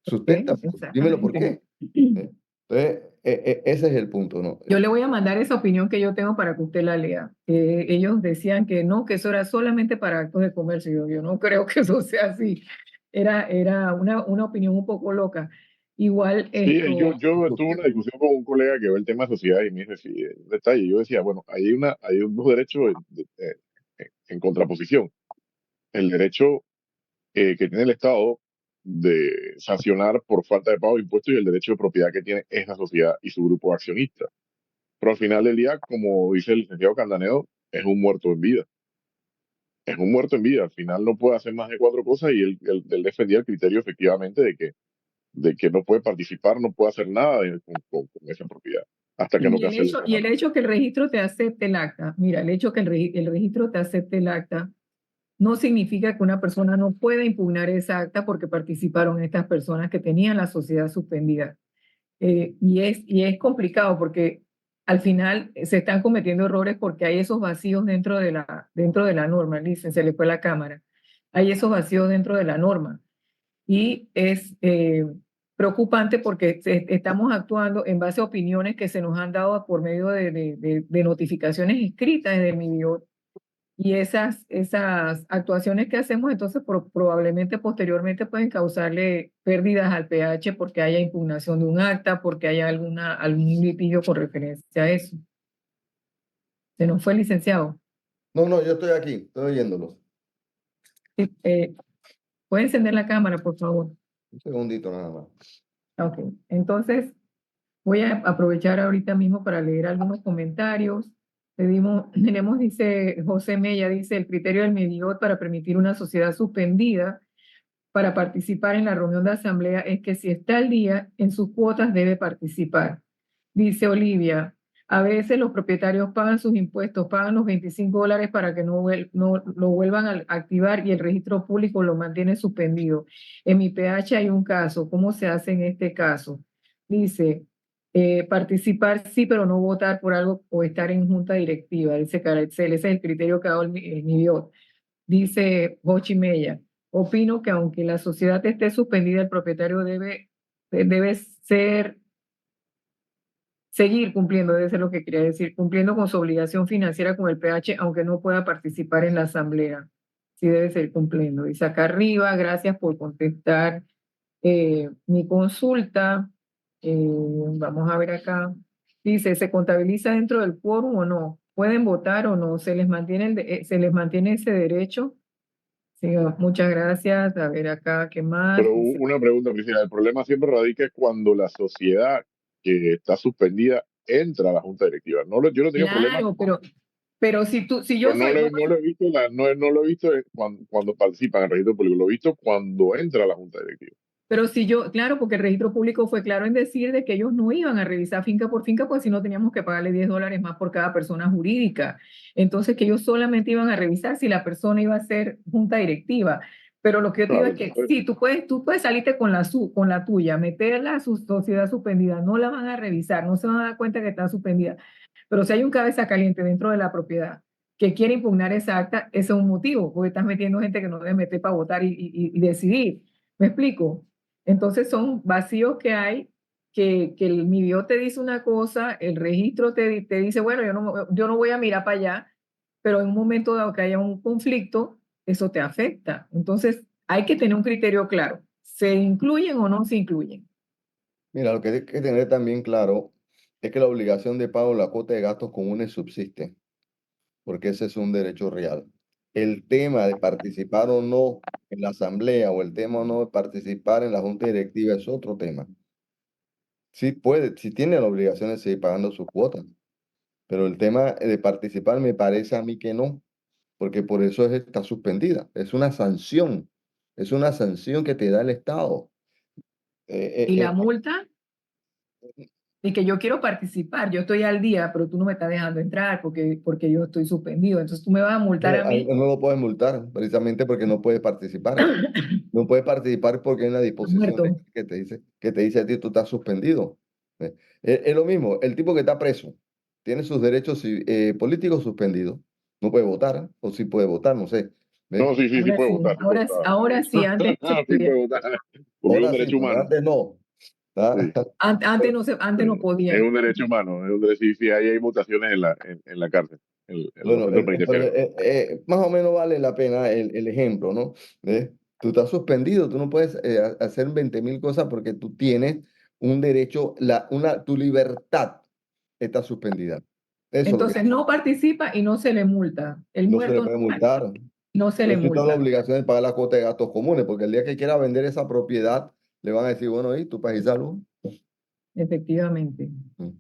Sustenta, dímelo por Exactamente. qué. Entonces, ese es el punto, ¿no? Yo le voy a mandar esa opinión que yo tengo para que usted la lea. Ellos decían que no, que eso era solamente para actos de comercio. Yo no creo que eso sea así. Era una opinión un poco loca. Igual Sí, esto, yo tuve una discusión con un colega que ve el tema de sociedad y me dice, sí, un detalle. Yo decía, bueno, hay dos derechos en contraposición. El derecho que tiene el Estado de sancionar por falta de pago de impuestos y el derecho de propiedad que tiene esa sociedad y su grupo de accionistas. Pero al final del día, como dice el licenciado Candaneo, es un muerto en vida. Es un muerto en vida. Al final no puede hacer más de cuatro cosas y él defendía el criterio efectivamente de que no puede participar, no puede hacer nada con esa propiedad hasta que no cancele el y el contrato. hecho que el registro te acepte el acta, mira, el hecho que el registro te acepte el acta no significa que una persona no pueda impugnar esa acta porque participaron estas personas que tenían la sociedad suspendida. Y es complicado porque al final se están cometiendo errores porque hay esos vacíos dentro de la norma, dicen, se le fue la cámara. Hay esos vacíos dentro de la norma. Y es preocupante porque estamos actuando en base a opiniones que se nos han dado por medio de notificaciones escritas desde el MIBIOT y esas actuaciones que hacemos, entonces probablemente posteriormente pueden causarle pérdidas al PH porque haya impugnación de un acta, porque haya algún litigio con referencia a eso. Se nos fue el licenciado. No, yo estoy aquí, estoy oyéndolos. Sí, ¿puede encender la cámara, por favor? Un segundito nada más. Ok, entonces voy a aprovechar ahorita mismo para leer algunos comentarios. Tenemos, dice José Mella, dice, el criterio del MIBIOT para permitir una sociedad suspendida para participar en la reunión de asamblea es que si está al día en sus cuotas debe participar. Dice Olivia, a veces los propietarios pagan sus impuestos, pagan los $25 para que no lo vuelvan a activar y el registro público lo mantiene suspendido. En mi PH hay un caso, ¿cómo se hace en este caso? Dice, participar sí, pero no votar por algo o estar en junta directiva, dice Caracel, ese es el criterio que ha dado el MIBIOT. Dice Jochi Mella, opino que aunque la sociedad esté suspendida, el propietario debe seguir cumpliendo, debe ser lo que quería decir, cumpliendo con su obligación financiera con el PH, aunque no pueda participar en la asamblea. Sí debe ser cumpliendo. Dice acá arriba, gracias por contestar mi consulta. Vamos a ver acá. Dice, ¿se contabiliza dentro del quórum o no? ¿Pueden votar o no? ¿Se les mantiene ese derecho? Sí, muchas gracias. A ver acá, ¿qué más? Pero Dice, una pregunta, Cristina, el problema siempre radica es cuando la sociedad que está suspendida entra a la junta directiva. Yo no he tenido problemas, claro, pero si yo pero soy, no lo he visto, no lo he visto cuando participan en el registro público, lo he visto cuando entra a la junta directiva. pero si yo, claro, porque el registro público fue claro en decir de que ellos no iban a revisar finca por finca, pues si no teníamos que pagarle $10 más por cada persona jurídica. Entonces, que ellos solamente iban a revisar si la persona iba a ser junta directiva. Pero lo que yo te digo Claro, es que pues, sí, tú puedes salirte con con la tuya, meterla a su sociedad suspendida, no la van a revisar, no se van a dar cuenta que está suspendida. Pero si hay un cabeza caliente dentro de la propiedad que quiere impugnar esa acta, ese es un motivo, porque estás metiendo gente que no debe meter para votar y decidir. ¿Me explico? Entonces son vacíos que hay, que el MIBIO te dice una cosa, el registro te dice, bueno, yo no voy a mirar para allá, pero en un momento dado que haya un conflicto, eso te afecta. Entonces hay que tener un criterio claro. ¿Se incluyen o no se incluyen? Mira, lo que hay que tener también claro es que la obligación de pago de la cuota de gastos comunes subsiste, porque ese es un derecho real. El tema de participar o no en la asamblea o el tema o no de participar en la junta directiva es otro tema. Sí puede, sí tiene la obligación de seguir pagando sus cuotas, pero el tema de participar me parece a mí que no, porque por eso está suspendida. Es una sanción que te da el Estado. Y la Eh, multa, eh, y que yo quiero participar, yo estoy al día, pero tú no me estás dejando entrar porque yo estoy suspendido. Entonces tú me vas a multar a Ahí mí. no lo puedes multar precisamente porque no puedes participar. No puedes participar porque hay una disposición Muerto. que te dice a ti tú estás suspendido. Es lo mismo, el tipo que está preso tiene sus derechos políticos suspendidos. No puede votar, o sí puede votar, no sé. ¿Ves? no, sí, sí, sí Ahora puede sí, votar, sí puede votar. ahora sí, antes no se Sí podía. puede votar, porque es un Ahora sí, derecho pero humano. antes no. ¿Ah? Sí, Antes no es podía. un derecho humano, es un derecho, sí, sí, ahí hay votaciones en la cárcel, en los Bueno, centros penitenciarios. más o menos vale la pena el ejemplo, ¿no? ¿Ves? Tú estás suspendido, tú no puedes hacer 20.000 cosas porque tú tienes un derecho, tu libertad está suspendida. Eso es lo que Entonces no participa y no se le multa. El no se le muerto puede no, multar. no se le Pero sí está la multa. obligación de pagar la cuota de gastos comunes, porque el día que quiera vender esa propiedad, le van a decir, bueno, ¿y tu país salud? Efectivamente. Eso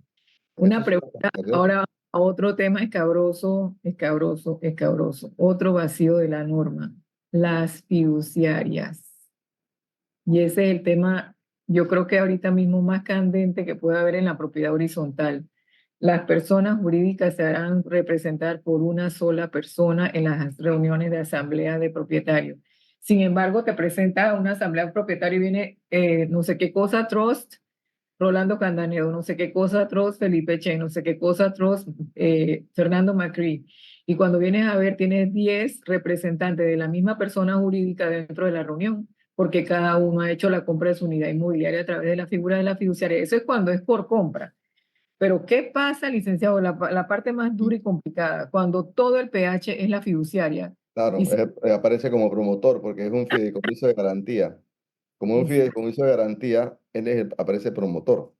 Una sí, pregunta ¿verdad? ahora a otro tema escabroso, escabroso, escabroso. Otro vacío de la norma, las fiduciarias. Y ese es el tema, yo creo que ahorita mismo más candente que puede haber en la propiedad horizontal. Las personas jurídicas se harán representar por una sola persona en las reuniones de asamblea de propietarios. Sin embargo, te presenta a una asamblea de propietarios y viene no sé qué cosa trust, Rolando Candanedo, no sé qué cosa trust, Felipe Chen, no sé qué cosa trust, Fernando Macri. Y cuando vienes a ver, tienes 10 representantes de la misma persona jurídica dentro de la reunión, porque cada uno ha hecho la compra de su unidad inmobiliaria a través de la figura de la fiduciaria. Eso es cuando es por compra. Pero ¿qué pasa, licenciado? La parte más dura y complicada, cuando todo el PH es la fiduciaria. Y Claro, aparece como promotor porque es un fideicomiso de garantía. Como un es, fideicomiso de garantía, aparece promotor.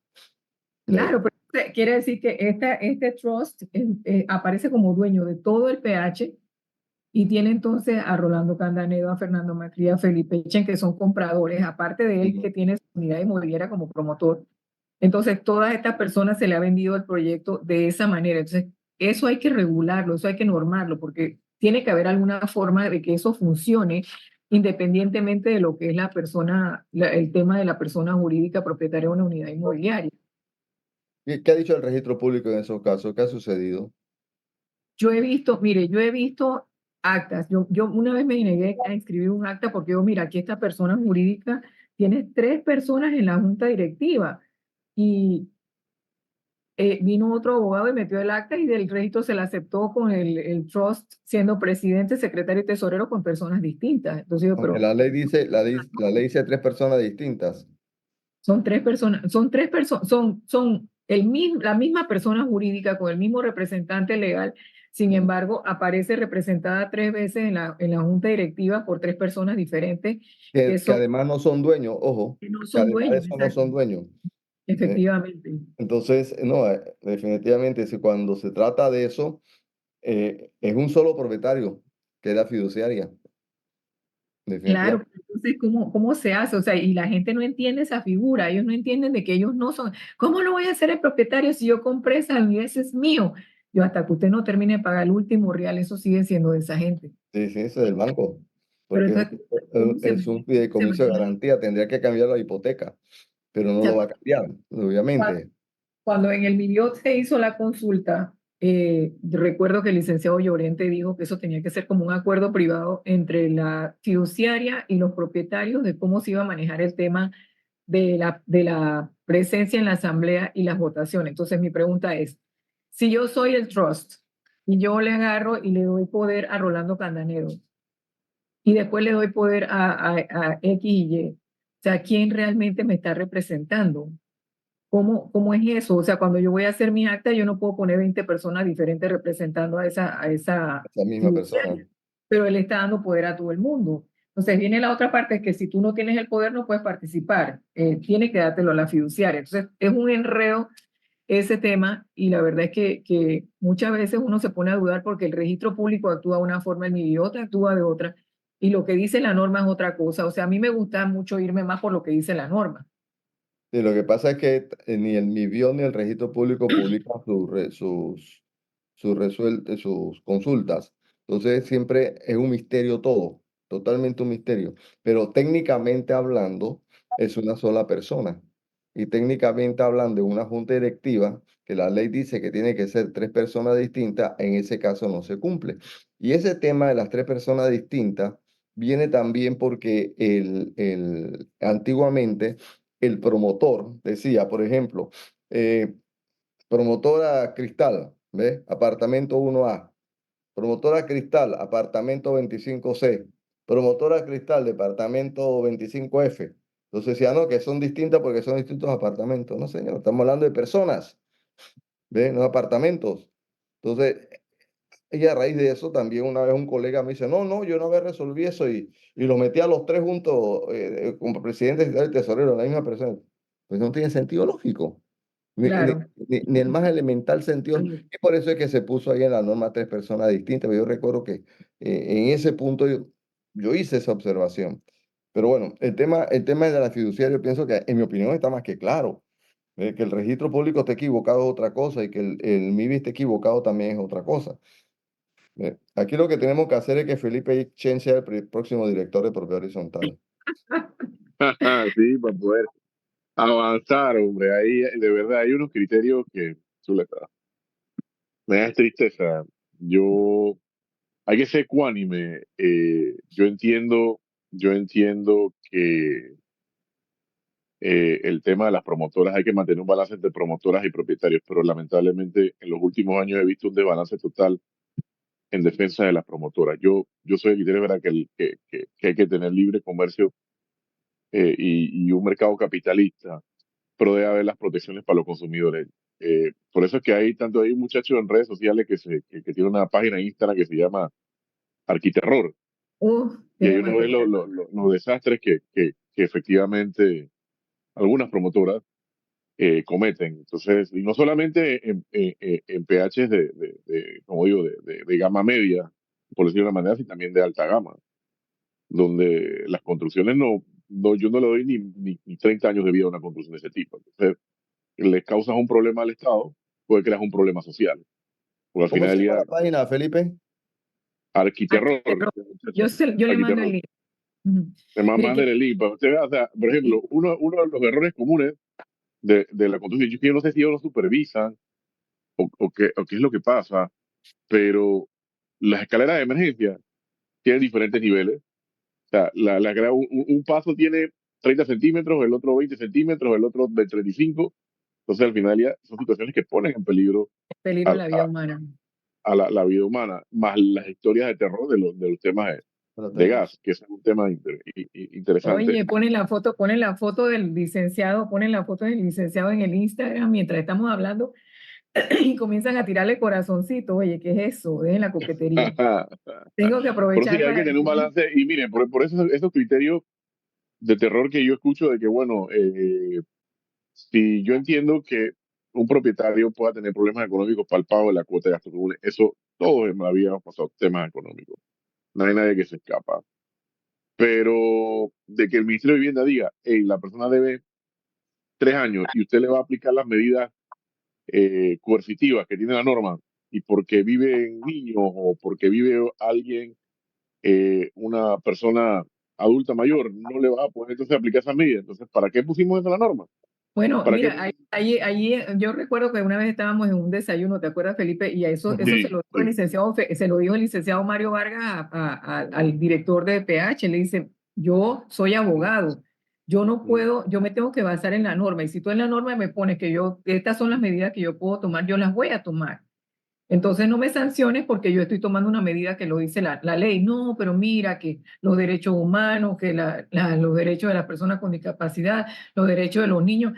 ¿Ves? claro, pero quiere decir que este trust aparece como dueño de todo el PH y tiene entonces a Rolando Candanedo, a Fernando Macri, a Felipe Chen, que son compradores, aparte de él que tiene su unidad inmobiliaria como promotor. Entonces, todas estas personas se le ha vendido el proyecto de esa manera. Entonces, eso hay que regularlo, eso hay que normarlo, porque tiene que haber alguna forma de que eso funcione independientemente de lo que es la persona, el tema de la persona jurídica propietaria de una unidad inmobiliaria. ¿Qué ha dicho el registro público en esos casos? ¿Qué ha sucedido? Yo he visto, mire, yo he visto actas. Yo una vez me negué a inscribir un acta porque yo, mira, aquí esta persona jurídica tiene 3 personas en la junta directiva y vino otro abogado y metió el acta y del registro se la aceptó con el trust siendo presidente, secretario y tesorero con personas distintas. Entonces yo, Aunque pero la ley dice, la ley dice 3 personas distintas. son 3 personas, son la misma persona jurídica con el mismo representante legal. Sin Ujú. embargo, aparece representada 3 veces en la junta directiva por 3 personas diferentes Que además no son dueños, ojo, que no que son además de dueños, eso no exacto. son dueños. ¿Eh? Efectivamente. Entonces, no, definitivamente, si cuando se trata de eso, es un solo propietario, que es la fiduciaria, Claro, definitivamente. pero entonces, ¿cómo se hace? O sea, y la gente no entiende esa figura, ellos no entienden de que ellos no son, ¿cómo no voy a ser el propietario si yo compré esa unidad, ese es mío? Yo hasta que usted no termine de pagar el último real, eso sigue siendo de esa gente. Sí, sí, ese es el banco, Pero porque entonces, ¿cómo es un se fideicomiso de maneja? garantía, tendría que cambiar la hipoteca, pero O no lo sea, va a cambiar, cua- obviamente. cuando en el MIBIOT se hizo la consulta, recuerdo que el licenciado Llorente dijo que eso tenía que ser como un acuerdo privado entre la fiduciaria y los propietarios de cómo se iba a manejar el tema de la presencia en la asamblea y las votaciones. Entonces mi pregunta es, si yo soy el trust y yo le agarro y le doy poder a Rolando Candanero y después le doy poder a X y Y, o sea, ¿quién realmente me está representando? ¿Cómo es eso? O sea, cuando yo voy a hacer mi acta, yo no puedo poner 20 personas diferentes representando a esa Esa misma persona. fiduciaria, pero él está dando poder a todo el mundo. Entonces viene la otra parte, es que si tú no tienes el poder, no puedes participar. Tiene que dártelo a la fiduciaria. Entonces es un enredo ese tema y la verdad es que muchas veces uno se pone a dudar porque el registro público actúa de una forma, el Miviota actúa de otra y lo que dice la norma es otra cosa. O sea, a mí me gusta mucho irme más por lo que dice la norma. Sí, lo que pasa es que ni el MIBIO ni el registro público publican sus consultas. Entonces siempre es un misterio todo, totalmente un misterio. Pero técnicamente hablando, es una sola persona. Y técnicamente hablando de una junta directiva, que la ley dice que tiene que ser tres personas distintas, en ese caso no se cumple. Y ese tema de las tres personas distintas viene también porque antiguamente el promotor decía, por ejemplo, eh, promotora Cristal, ¿ves? Apartamento 1A. Promotora Cristal, apartamento 25C. Promotora Cristal, departamento 25F. Entonces decía, no, que son distintas porque son distintos apartamentos. No, señor, estamos hablando de personas, ¿ves? No apartamentos. Entonces, y a raíz de eso, también una vez un colega me dice, no, no, yo una vez resolví eso y lo metí a los tres juntos como presidente y tesorero, la misma persona. Pues no tiene sentido lógico. Claro. Ni el más elemental sentido. Y por eso es que se puso ahí en la norma tres personas distintas. Yo recuerdo que en ese punto yo hice esa observación. Pero bueno, el tema de la fiduciaria, yo pienso que en mi opinión está más que claro. Que el registro público esté equivocado es otra cosa y que el MIBI esté equivocado también es otra cosa. Aquí lo que tenemos que hacer es que Felipe Chen sea el próximo director de propiedad horizontal. Sí, para poder avanzar, hombre. Ahí, de verdad, hay unos criterios que chuleta, me da tristeza. Yo, hay que ser ecuánime. Yo entiendo que el tema de las promotoras, hay que mantener un balance entre promotoras y propietarios, pero lamentablemente en los últimos años he visto un desbalance total en defensa de las promotoras. Yo soy el criterio, ¿verdad? Que hay que tener libre comercio y un mercado capitalista, pero debe haber las protecciones para los consumidores. Por eso es que hay un muchacho en redes sociales que tiene una página en Instagram que se llama Arquiterror, y Tiene ahí uno ve material. los desastres que efectivamente algunas promotoras cometen. Entonces, y no solamente en PHs como digo, de gama media, por decirlo de una manera, sino también de alta gama, donde las construcciones yo no le doy ni 30 años de vida a una construcción de ese tipo. Entonces, le causas un problema al Estado, puede crear un problema social. Porque al ¿Cómo final se del llama día, la página, Felipe? arquiterror, Arquitecto. muchacho, Yo le mando el arquiterror. link. Ujú. Mire Manda que, el link para usted vea, o sea, por ejemplo, uno de los errores comunes de la construcción, yo no sé si ellos lo supervisan o qué es lo que pasa, pero las escaleras de emergencia tienen diferentes niveles. O sea, un paso tiene 30 centímetros, el otro 20 centímetros, el otro de 35. Entonces, al final ya son situaciones que ponen en peligro peligro a, de la vida humana. la vida humana, más las historias de terror de los temas de Espérate. gas, que ese es un tema interesante. Oye, ponen la foto del licenciado, ponen la foto del licenciado en el Instagram mientras estamos hablando y comienzan a tirarle corazoncito. Oye, ¿qué es eso? Dejen la coquetería. Tengo que Pero sí, aprovechar hay para que tener un decirles, balance. Y miren, por eso esos criterios de terror que yo escucho de que, bueno, si yo entiendo que un propietario pueda tener problemas económicos para el pago de la cuota de gastos comunes, eso todos en la vida hemos pasado temas económicos. No hay nadie que se escapa. Pero de que el Ministerio de Vivienda diga, hey, la persona debe 3 años y usted le va a aplicar las medidas coercitivas que tiene la norma, y porque vive un niño o porque vive alguien, una persona adulta mayor, no le va a poder entonces aplicar esas medidas. Entonces, ¿para qué pusimos eso en la norma? Bueno, ¿Para qué? mira, ahí yo recuerdo que una vez estábamos en un desayuno, ¿te acuerdas, Felipe? Y a eso se Sí, lo dijo el sí. licenciado, se lo dijo el licenciado Mario Vargas al director de PH. Le dice, yo soy abogado, yo no puedo, yo me tengo que basar en la norma. Y si tú en la norma me pones que estas son las medidas que yo puedo tomar, yo las voy a tomar. Entonces no me sanciones porque yo estoy tomando una medida que lo dice la ley. No, pero mira que los derechos humanos, que los derechos de las personas con discapacidad, los derechos de los niños,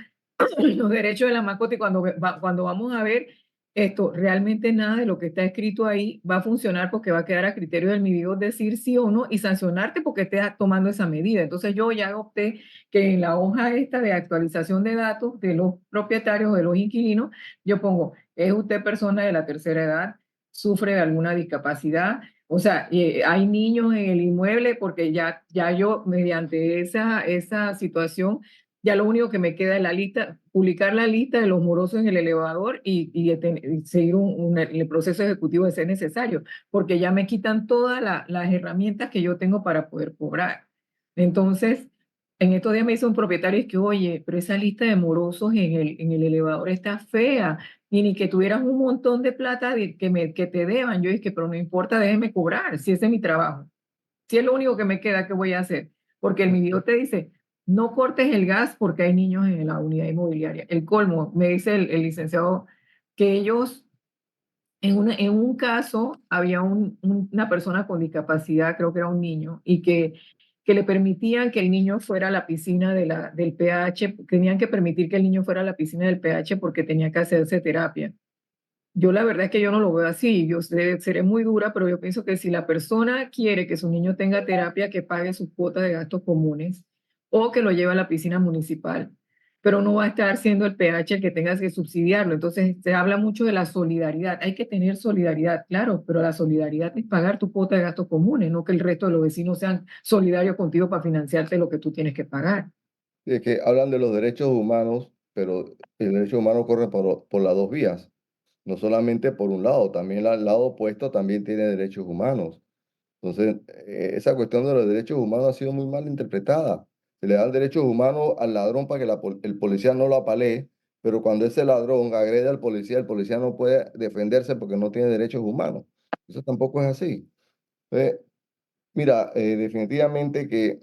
los derechos de la mascota, y cuando vamos a ver esto, realmente nada de lo que está escrito ahí va a funcionar porque va a quedar a criterio del MIBIO decir sí o no y sancionarte porque estés tomando esa medida. Entonces yo ya opté que en la hoja esta de actualización de datos de los propietarios o de los inquilinos, yo pongo, ¿es usted persona de la tercera edad? ¿Sufre de alguna discapacidad? O sea, hay niños en el inmueble porque ya yo mediante esa situación ya lo único que me queda es la lista, publicar la lista de los morosos en el elevador y seguir el proceso ejecutivo de ser necesario, porque ya me quitan todas las herramientas que yo tengo para poder cobrar. Entonces, en estos días me dice un propietario, es que, oye, pero esa lista de morosos en el elevador está fea, y ni que tuvieras un montón de plata que te deban. Yo dije, pero no importa, déjeme cobrar, si ese es mi trabajo. Si es lo único que me queda, ¿qué voy a hacer? Porque el video te dice, no cortes el gas porque hay niños en la unidad inmobiliaria. El colmo, me dice el licenciado, que ellos, en un caso, había una persona con discapacidad, creo que era un niño, y que le permitían que el niño fuera a la piscina del PH, tenían que permitir que el niño fuera a la piscina del PH porque tenía que hacerse terapia. Yo la verdad es que yo no lo veo así, yo seré muy dura, pero yo pienso que si la persona quiere que su niño tenga terapia, que pague su cuota de gastos comunes o que lo lleve a la piscina municipal, pero no va a estar siendo el PH el que tenga que subsidiarlo. Entonces se habla mucho de la solidaridad, hay que tener solidaridad, claro, pero la solidaridad es pagar tu cuota de gastos comunes, no que el resto de los vecinos sean solidarios contigo para financiarte lo que tú tienes que pagar. Es que hablan de los derechos humanos, pero el derecho humano corre por las dos vías, no solamente por un lado, también el lado opuesto también tiene derechos humanos. Entonces, esa cuestión de los derechos humanos ha sido muy mal interpretada. Se le dan derechos humanos al ladrón para que el policía no lo apalee, pero cuando ese ladrón agrede al policía, el policía no puede defenderse porque no tiene derechos humanos. Eso tampoco es así. Entonces, mira, definitivamente que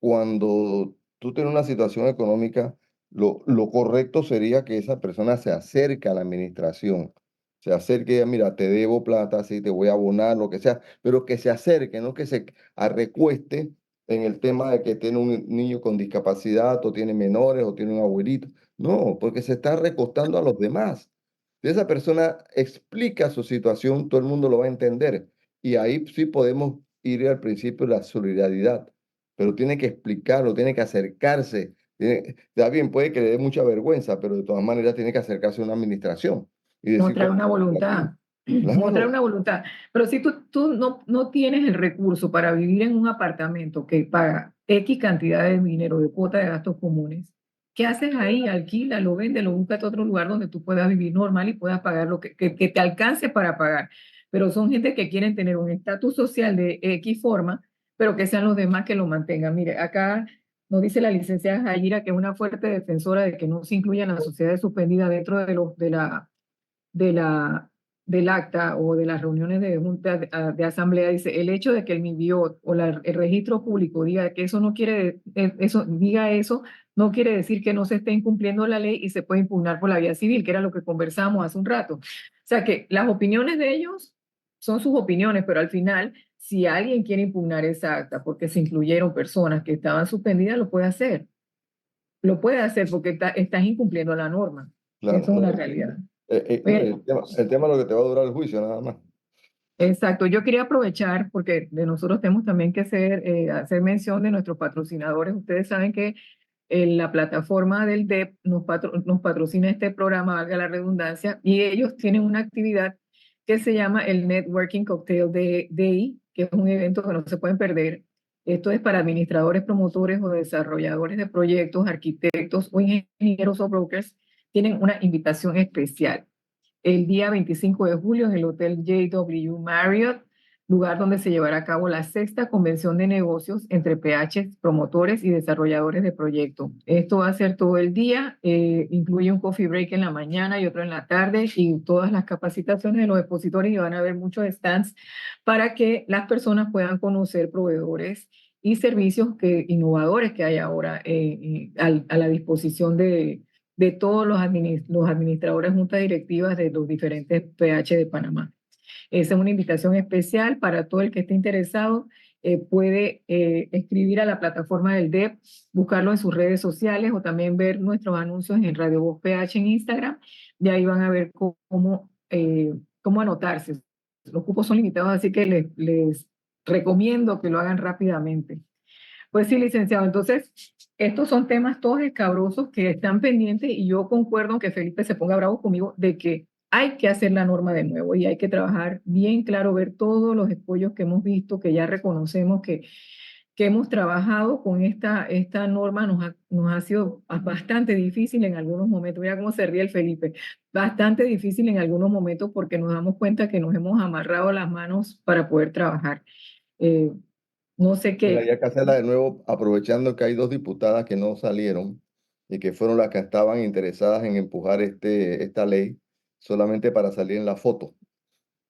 cuando tú tienes una situación económica, lo correcto sería que esa persona se acerque a la administración, se acerque y diga, mira, te debo plata, sí, te voy a abonar, lo que sea, pero que se acerque, no que se recueste en el tema de que tiene un niño con discapacidad, o tiene menores, o tiene un abuelito. No, porque se está recostando a los demás. Si esa persona explica su situación, todo el mundo lo va a entender. Y ahí sí podemos ir al principio de la solidaridad, pero tiene que explicarlo, tiene que acercarse. Está bien, puede que le dé mucha vergüenza, pero de todas maneras tiene que acercarse a una administración y decir Mostrar cuál una es la voluntad, situación. mostrar Claro, una voluntad. Pero si tú no tienes el recurso para vivir en un apartamento que paga X cantidad de dinero de cuota de gastos comunes, ¿qué haces ahí? Alquila, lo vende, lo busca a otro lugar donde tú puedas vivir normal y puedas pagar lo que te alcance para pagar. Pero son gente que quieren tener un estatus social de X forma, pero que sean los demás que lo mantengan. Mire, acá nos dice la licenciada Jayira que es una fuerte defensora de que no se incluyan las sociedades suspendidas dentro de la, del acta o de las reuniones de junta de asamblea. Dice, el hecho de que el MIBIOT o el registro público diga que eso no quiere, diga eso, no quiere decir que no se esté incumpliendo la ley y se puede impugnar por la vía civil, que era lo que conversábamos hace un rato. O sea que las opiniones de ellos son sus opiniones, pero al final, si alguien quiere impugnar esa acta porque se incluyeron personas que estaban suspendidas, lo puede hacer. Lo puede hacer porque estás incumpliendo la norma. claro. Eso es una realidad. Mira, Oye, el tema es lo que te va a durar el juicio, nada más. exacto, yo quería aprovechar porque de nosotros tenemos también que hacer mención de nuestros patrocinadores. Ustedes saben que la plataforma del DEP nos patrocina este programa, valga la redundancia, y ellos tienen una actividad que se llama el Networking Cocktail Day, que es un evento que no se pueden perder. Esto es para administradores, promotores o desarrolladores de proyectos, arquitectos o ingenieros o brokers. Tienen una invitación especial el día 25 de julio en el Hotel JW Marriott. lugar donde se llevará a cabo la sexta convención de negocios entre PHs, promotores y desarrolladores de proyectos. Esto va a ser todo el día, incluye un coffee break en la mañana y otro en la tarde y todas las capacitaciones de los expositores y van a haber muchos stands para que las personas puedan conocer proveedores y servicios innovadores que hay ahora a la disposición de todos los administradores, juntas directivas de los diferentes PH de Panamá. Esa es una invitación especial para todo el que esté interesado. Puede escribir a la plataforma del DEP, buscarlo en sus redes sociales o también ver nuestros anuncios en Radio Voz PH en Instagram. Y ahí van a ver cómo anotarse. Los cupos son limitados, así que les recomiendo que lo hagan rápidamente. Pues sí, licenciado. Entonces, estos son temas todos escabrosos que están pendientes y yo concuerdo que Felipe se ponga bravo conmigo de que hay que hacer la norma de nuevo y hay que trabajar bien claro, ver todos los escollos que hemos visto, que ya reconocemos que hemos trabajado con esta norma, nos ha sido bastante difícil en algunos momentos. Mira cómo se ríe el Felipe. Bastante difícil en algunos momentos porque nos damos cuenta que nos hemos amarrado las manos para poder trabajar. Eh, no sé Mira, qué. hay que hacerla de nuevo, aprovechando que hay dos diputadas que no salieron y que fueron las que estaban interesadas en empujar esta ley solamente para salir en la foto.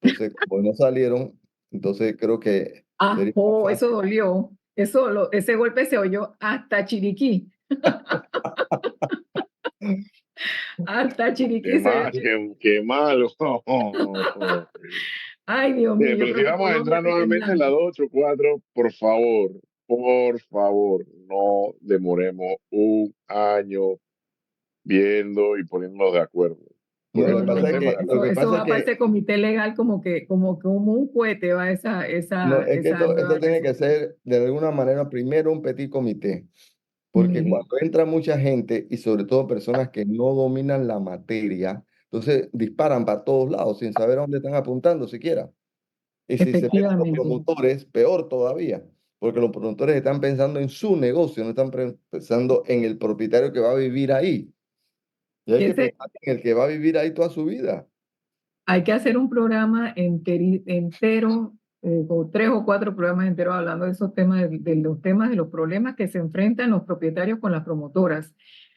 Entonces, como no salieron, entonces creo que sería más Ajo, eso fácil. dolió. Ese golpe se oyó hasta Chiriquí. Hasta Qué Chiriquí se mal, oyó. qué malo. Ay, Dios mío, Bien, yo pero si creo que vamos a Colombia entrar está nuevamente en la temblando. 284, por favor, no demoremos un año viendo y poniéndonos de acuerdo. No, Porque lo No, que no, el pasa es tema, no. que, lo que Eso pasa va es para ese que, comité legal como un cohete, va no, es que esa esto nueva tiene que resolución. ser de alguna manera primero un petit comité, porque Ujú. cuando entra mucha gente y sobre todo personas que no dominan la materia, entonces disparan para todos lados sin saber a dónde están apuntando siquiera. Y si se meten los Efectivamente. promotores, peor todavía, porque los promotores están pensando en su negocio, no están pensando en el propietario que va a vivir ahí. Y hay que Ese, pensar en el que va a vivir ahí toda su vida. Hay que hacer un programa entero, o 3 o 4 programas enteros hablando de esos temas, de los temas, de los problemas que se enfrentan los propietarios con las promotoras.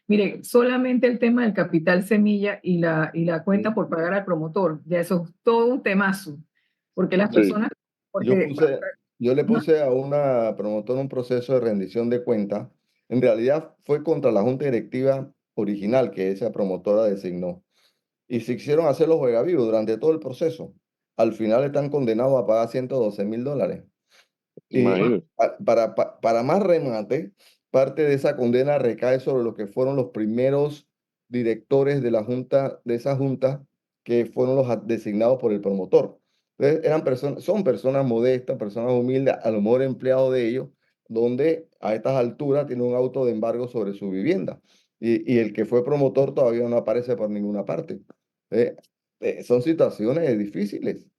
Mire, solamente el tema del capital semilla y la cuenta por pagar al promotor, ya eso es todo un temazo, porque las sí, personas, Yo porque puse, yo le no, puse a una promotora un proceso de rendición de cuenta. En realidad fue contra la junta directiva original que esa promotora designó. Y se hicieron hacer los juegavivos durante todo el proceso. Al final están condenados a pagar $112,000. Y imagínate. para más remate, parte de esa condena recae sobre lo que fueron los primeros directores de la junta, de esa junta, que fueron los designados por el promotor. Entonces, son personas modestas, personas humildes, a lo mejor empleados de ellos, donde a estas alturas tiene un auto de embargo sobre su vivienda. Y el que fue promotor todavía no aparece por ninguna parte. Eh, Son situaciones difíciles,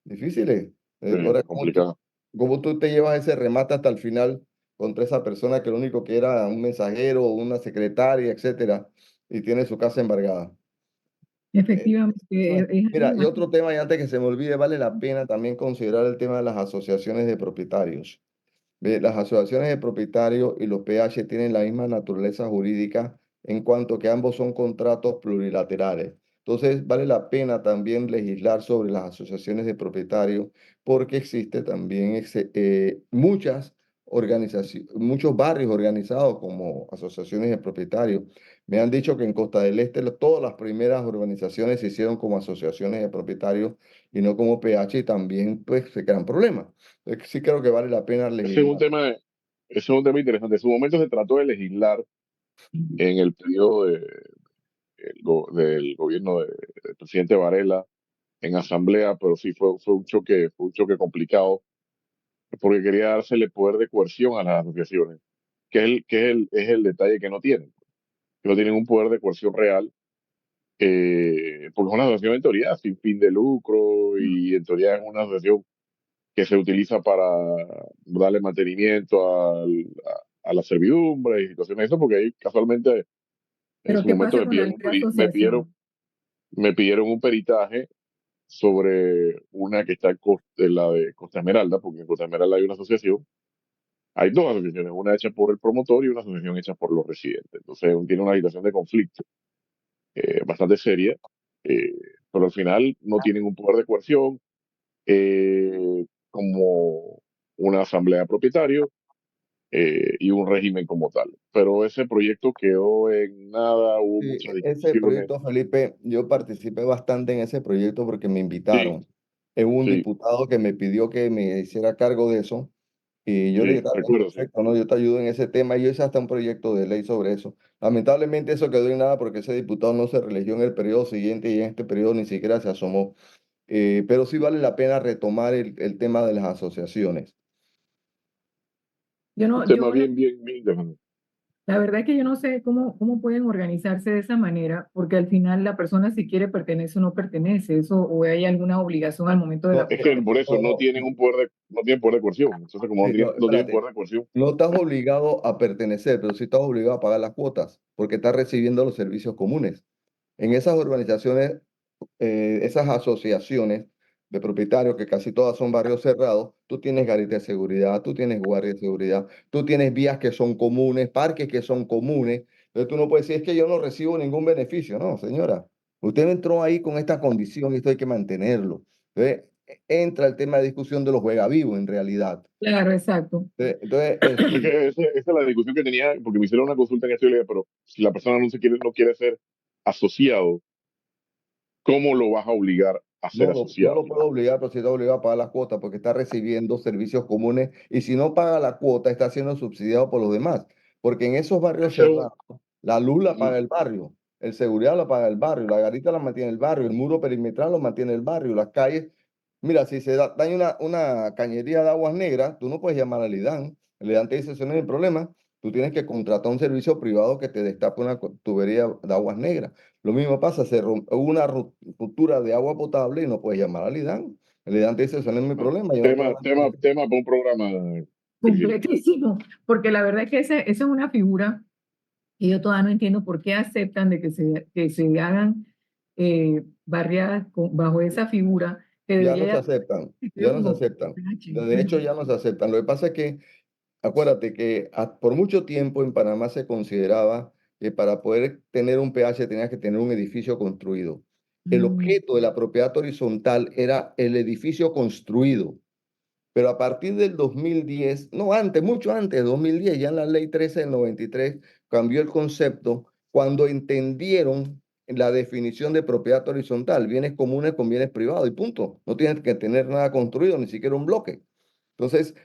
difíciles. Ahora, Complicado. ¿cómo tú te llevas ese remate hasta el final contra esa persona que lo único que era un mensajero, una secretaria, etcétera, y tiene su casa embargada? efectivamente es Mira, algo y otro bastante. tema, y antes que se me olvide, vale la pena también considerar el tema de las asociaciones de propietarios. Ve, las asociaciones de propietarios y los PH tienen la misma naturaleza jurídica en cuanto que ambos son contratos plurilaterales. Entonces, vale la pena también legislar sobre las asociaciones de propietarios porque existe también muchas organizaciones, muchos barrios organizados como asociaciones de propietarios. Me han dicho que en Costa del Este todas las primeras organizaciones se hicieron como asociaciones de propietarios y no como PH y también pues se crean problemas. Sí creo que vale la pena Ese es un legislar. tema, ese es un tema interesante. En su momento se trató de legislar en el periodo del gobierno del presidente Varela en asamblea, pero sí fue un choque complicado porque quería dársele poder de coerción a las asociaciones, es el detalle que no tienen. Que no tienen un poder de coerción real, porque es una asociación en teoría sin fin de lucro y en teoría es una asociación que se utiliza para darle mantenimiento a la servidumbre y situaciones de eso, porque ahí casualmente en Pero su ¿qué momento pasa con la libre me asociación? pidieron un peritaje sobre una que está en la de Costa Esmeralda, porque en Costa Esmeralda hay una asociación. Hay dos asociaciones, una hecha por el promotor y una asociación hecha por los residentes. Entonces tiene una situación de conflicto bastante seria, eh, pero al final no tienen un poder de coerción como una asamblea de propietarios y un régimen como tal. Pero ese proyecto quedó en nada, hubo Sí, muchas ese discusiones. proyecto, Felipe, yo participé bastante en ese proyecto porque me Sí, invitaron. Hubo un sí, diputado que me pidió que me hiciera cargo de eso y yo le dije, sí, "Está bien, recuerdo, sí. perfecto, ¿no? Yo te ayudo en ese tema". Y yo hice hasta un proyecto de ley sobre eso. Lamentablemente eso quedó en nada porque ese diputado no se religió en el periodo siguiente y en este periodo ni siquiera se asomó. Pero sí vale la pena retomar el tema de las asociaciones. Yo Un no, tema yo no, bien, bien, bien interesante. la verdad es que yo no sé cómo pueden organizarse de esa manera, porque al final la persona si quiere pertenece o no pertenece, eso, o hay alguna obligación al momento de No, la... Es que por eso no no, tienen un poder no tienen poder de coerción. Entonces, como no, no tienen espérate. poder de coerción, No estás obligado a pertenecer, pero sí estás obligado a pagar las cuotas porque estás recibiendo los servicios comunes. En esas organizaciones, esas asociaciones de propietarios, que casi todas son barrios cerrados, tú tienes garita de seguridad, tú tienes guardia de seguridad, tú tienes vías que son comunes, parques que son comunes. Entonces tú no puedes decir, es que yo no recibo ningún beneficio. No, señora, usted entró ahí con esta condición y esto hay que mantenerlo. Entonces entra el tema de discusión de los juega vivo en realidad. Claro, exacto. Entonces, es que esa es la discusión que tenía, porque me hicieron una consulta en esto y le dije, pero si la persona no quiere ser asociado, ¿cómo lo vas a obligar a ser no asociado? lo puedo obligar, pero sí está obligado a pagar las cuotas porque está recibiendo servicios comunes y si no paga la cuota está siendo subsidiado por los demás. Porque en esos barrios Eso, cerrados, la luz la ujú, paga el barrio, el seguridad la paga el barrio, la garita la mantiene el barrio, el muro perimetral lo mantiene el barrio, las calles. Mira, si se daña una cañería de aguas negras, tú no puedes llamar al IDAN. El IDAN te dice, eso no es el problema. Tú tienes que contratar un servicio privado que te destape una tubería de aguas negras. Lo mismo pasa, hubo una ruptura de agua potable y no puedes llamar al IDAN. El IDAN te dice, eso no es mi no, problema, yo no tengo nada que ver". tema para un programa, Priscila. Completísimo, porque la verdad es que esa es una figura y yo todavía no entiendo por qué aceptan de que se hagan barriadas bajo esa figura que Ya no debería se llamar aceptan, ya sitio no se como aceptan. PH. De hecho, ya no se aceptan. Lo que pasa es que, acuérdate que por mucho tiempo en Panamá se consideraba que para poder tener un PH tenías que tener un edificio construido. El Mm, objeto de la propiedad horizontal era el edificio construido. Pero a partir del 2010, no antes, mucho antes de 2010, ya en la ley 13 del 93 cambió el concepto cuando entendieron la definición de propiedad horizontal, bienes comunes con bienes privados y punto. No tienes que tener nada construido, ni siquiera un bloque. Entonces,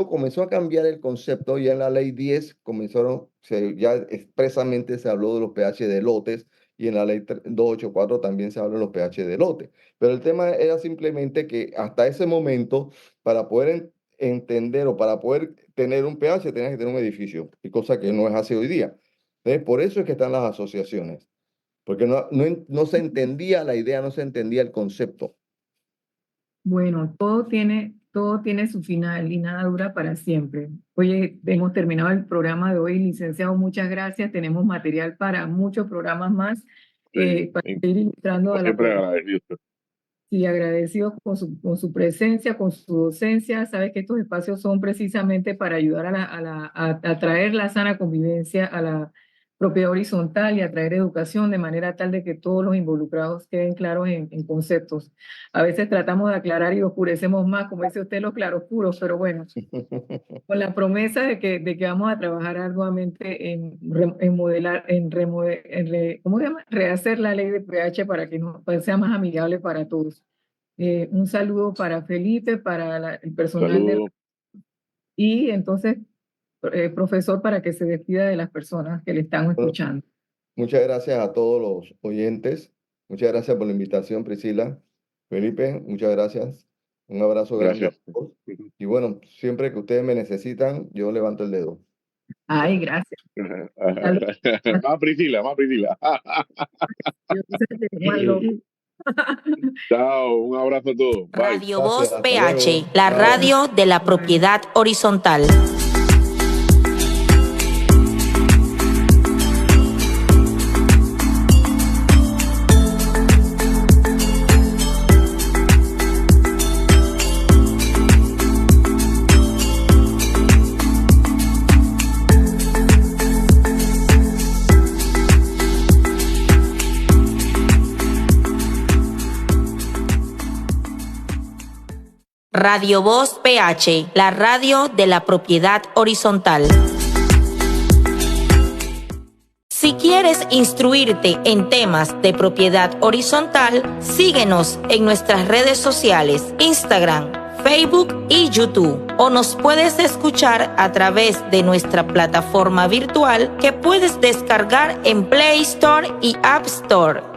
comenzó a cambiar el concepto, ya en la ley 10 ya expresamente se habló de los pH de lotes y en la ley 284 también se habla de los pH de lote. Pero el tema era simplemente que hasta ese momento, para poder entender o para poder tener un pH, tenías que tener un edificio, y cosa que no es así hoy día. Por eso es que están las asociaciones, porque no se entendía la idea, no se entendía el concepto. Bueno, todo tiene su final y nada dura para siempre. Oye, hemos terminado el programa de hoy, licenciado, muchas gracias. Tenemos material para muchos programas más Sí, para y ir ilustrando como a la siempre población. agradecido. Y agradecidos con su presencia, con su docencia. Sabes que estos espacios son precisamente para ayudar a traer la sana convivencia a la propiedad horizontal y a traer educación de manera tal de que todos los involucrados queden claros en conceptos. A veces tratamos de aclarar y oscurecemos más, como dice usted, los claroscuros, pero bueno, con la promesa de que vamos a trabajar arduamente en modelar, ¿cómo se llama? Rehacer la ley de PH para que sea más amigable para todos. Un saludo para Felipe, para el personal Saludos. y entonces, profesor, para que se despida de las personas que le están Bueno, escuchando. muchas gracias a todos los oyentes. Muchas gracias por la invitación, Priscila. Felipe, muchas gracias. Un abrazo grande a Gracias. todos. Y bueno, siempre que ustedes me necesitan, yo levanto el dedo. Ay, gracias. Saludos. Más Priscila, más Priscila. Yo sé que Juan López. Chao, un abrazo a todos. Bye. Radio Gracias, Voz hasta PH, luego. la Chao. radio de la propiedad horizontal. Radio Voz PH, la radio de la propiedad horizontal. Si quieres instruirte en temas de propiedad horizontal, síguenos en nuestras redes sociales, Instagram, Facebook y YouTube, o nos puedes escuchar a través de nuestra plataforma virtual que puedes descargar en Play Store y App Store.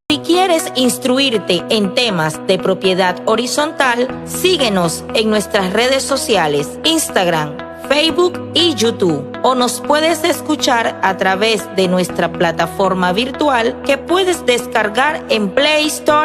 Si quieres instruirte en temas de propiedad horizontal, síguenos en nuestras redes sociales, Instagram, Facebook y YouTube, o nos puedes escuchar a través de nuestra plataforma virtual que puedes descargar en Play Store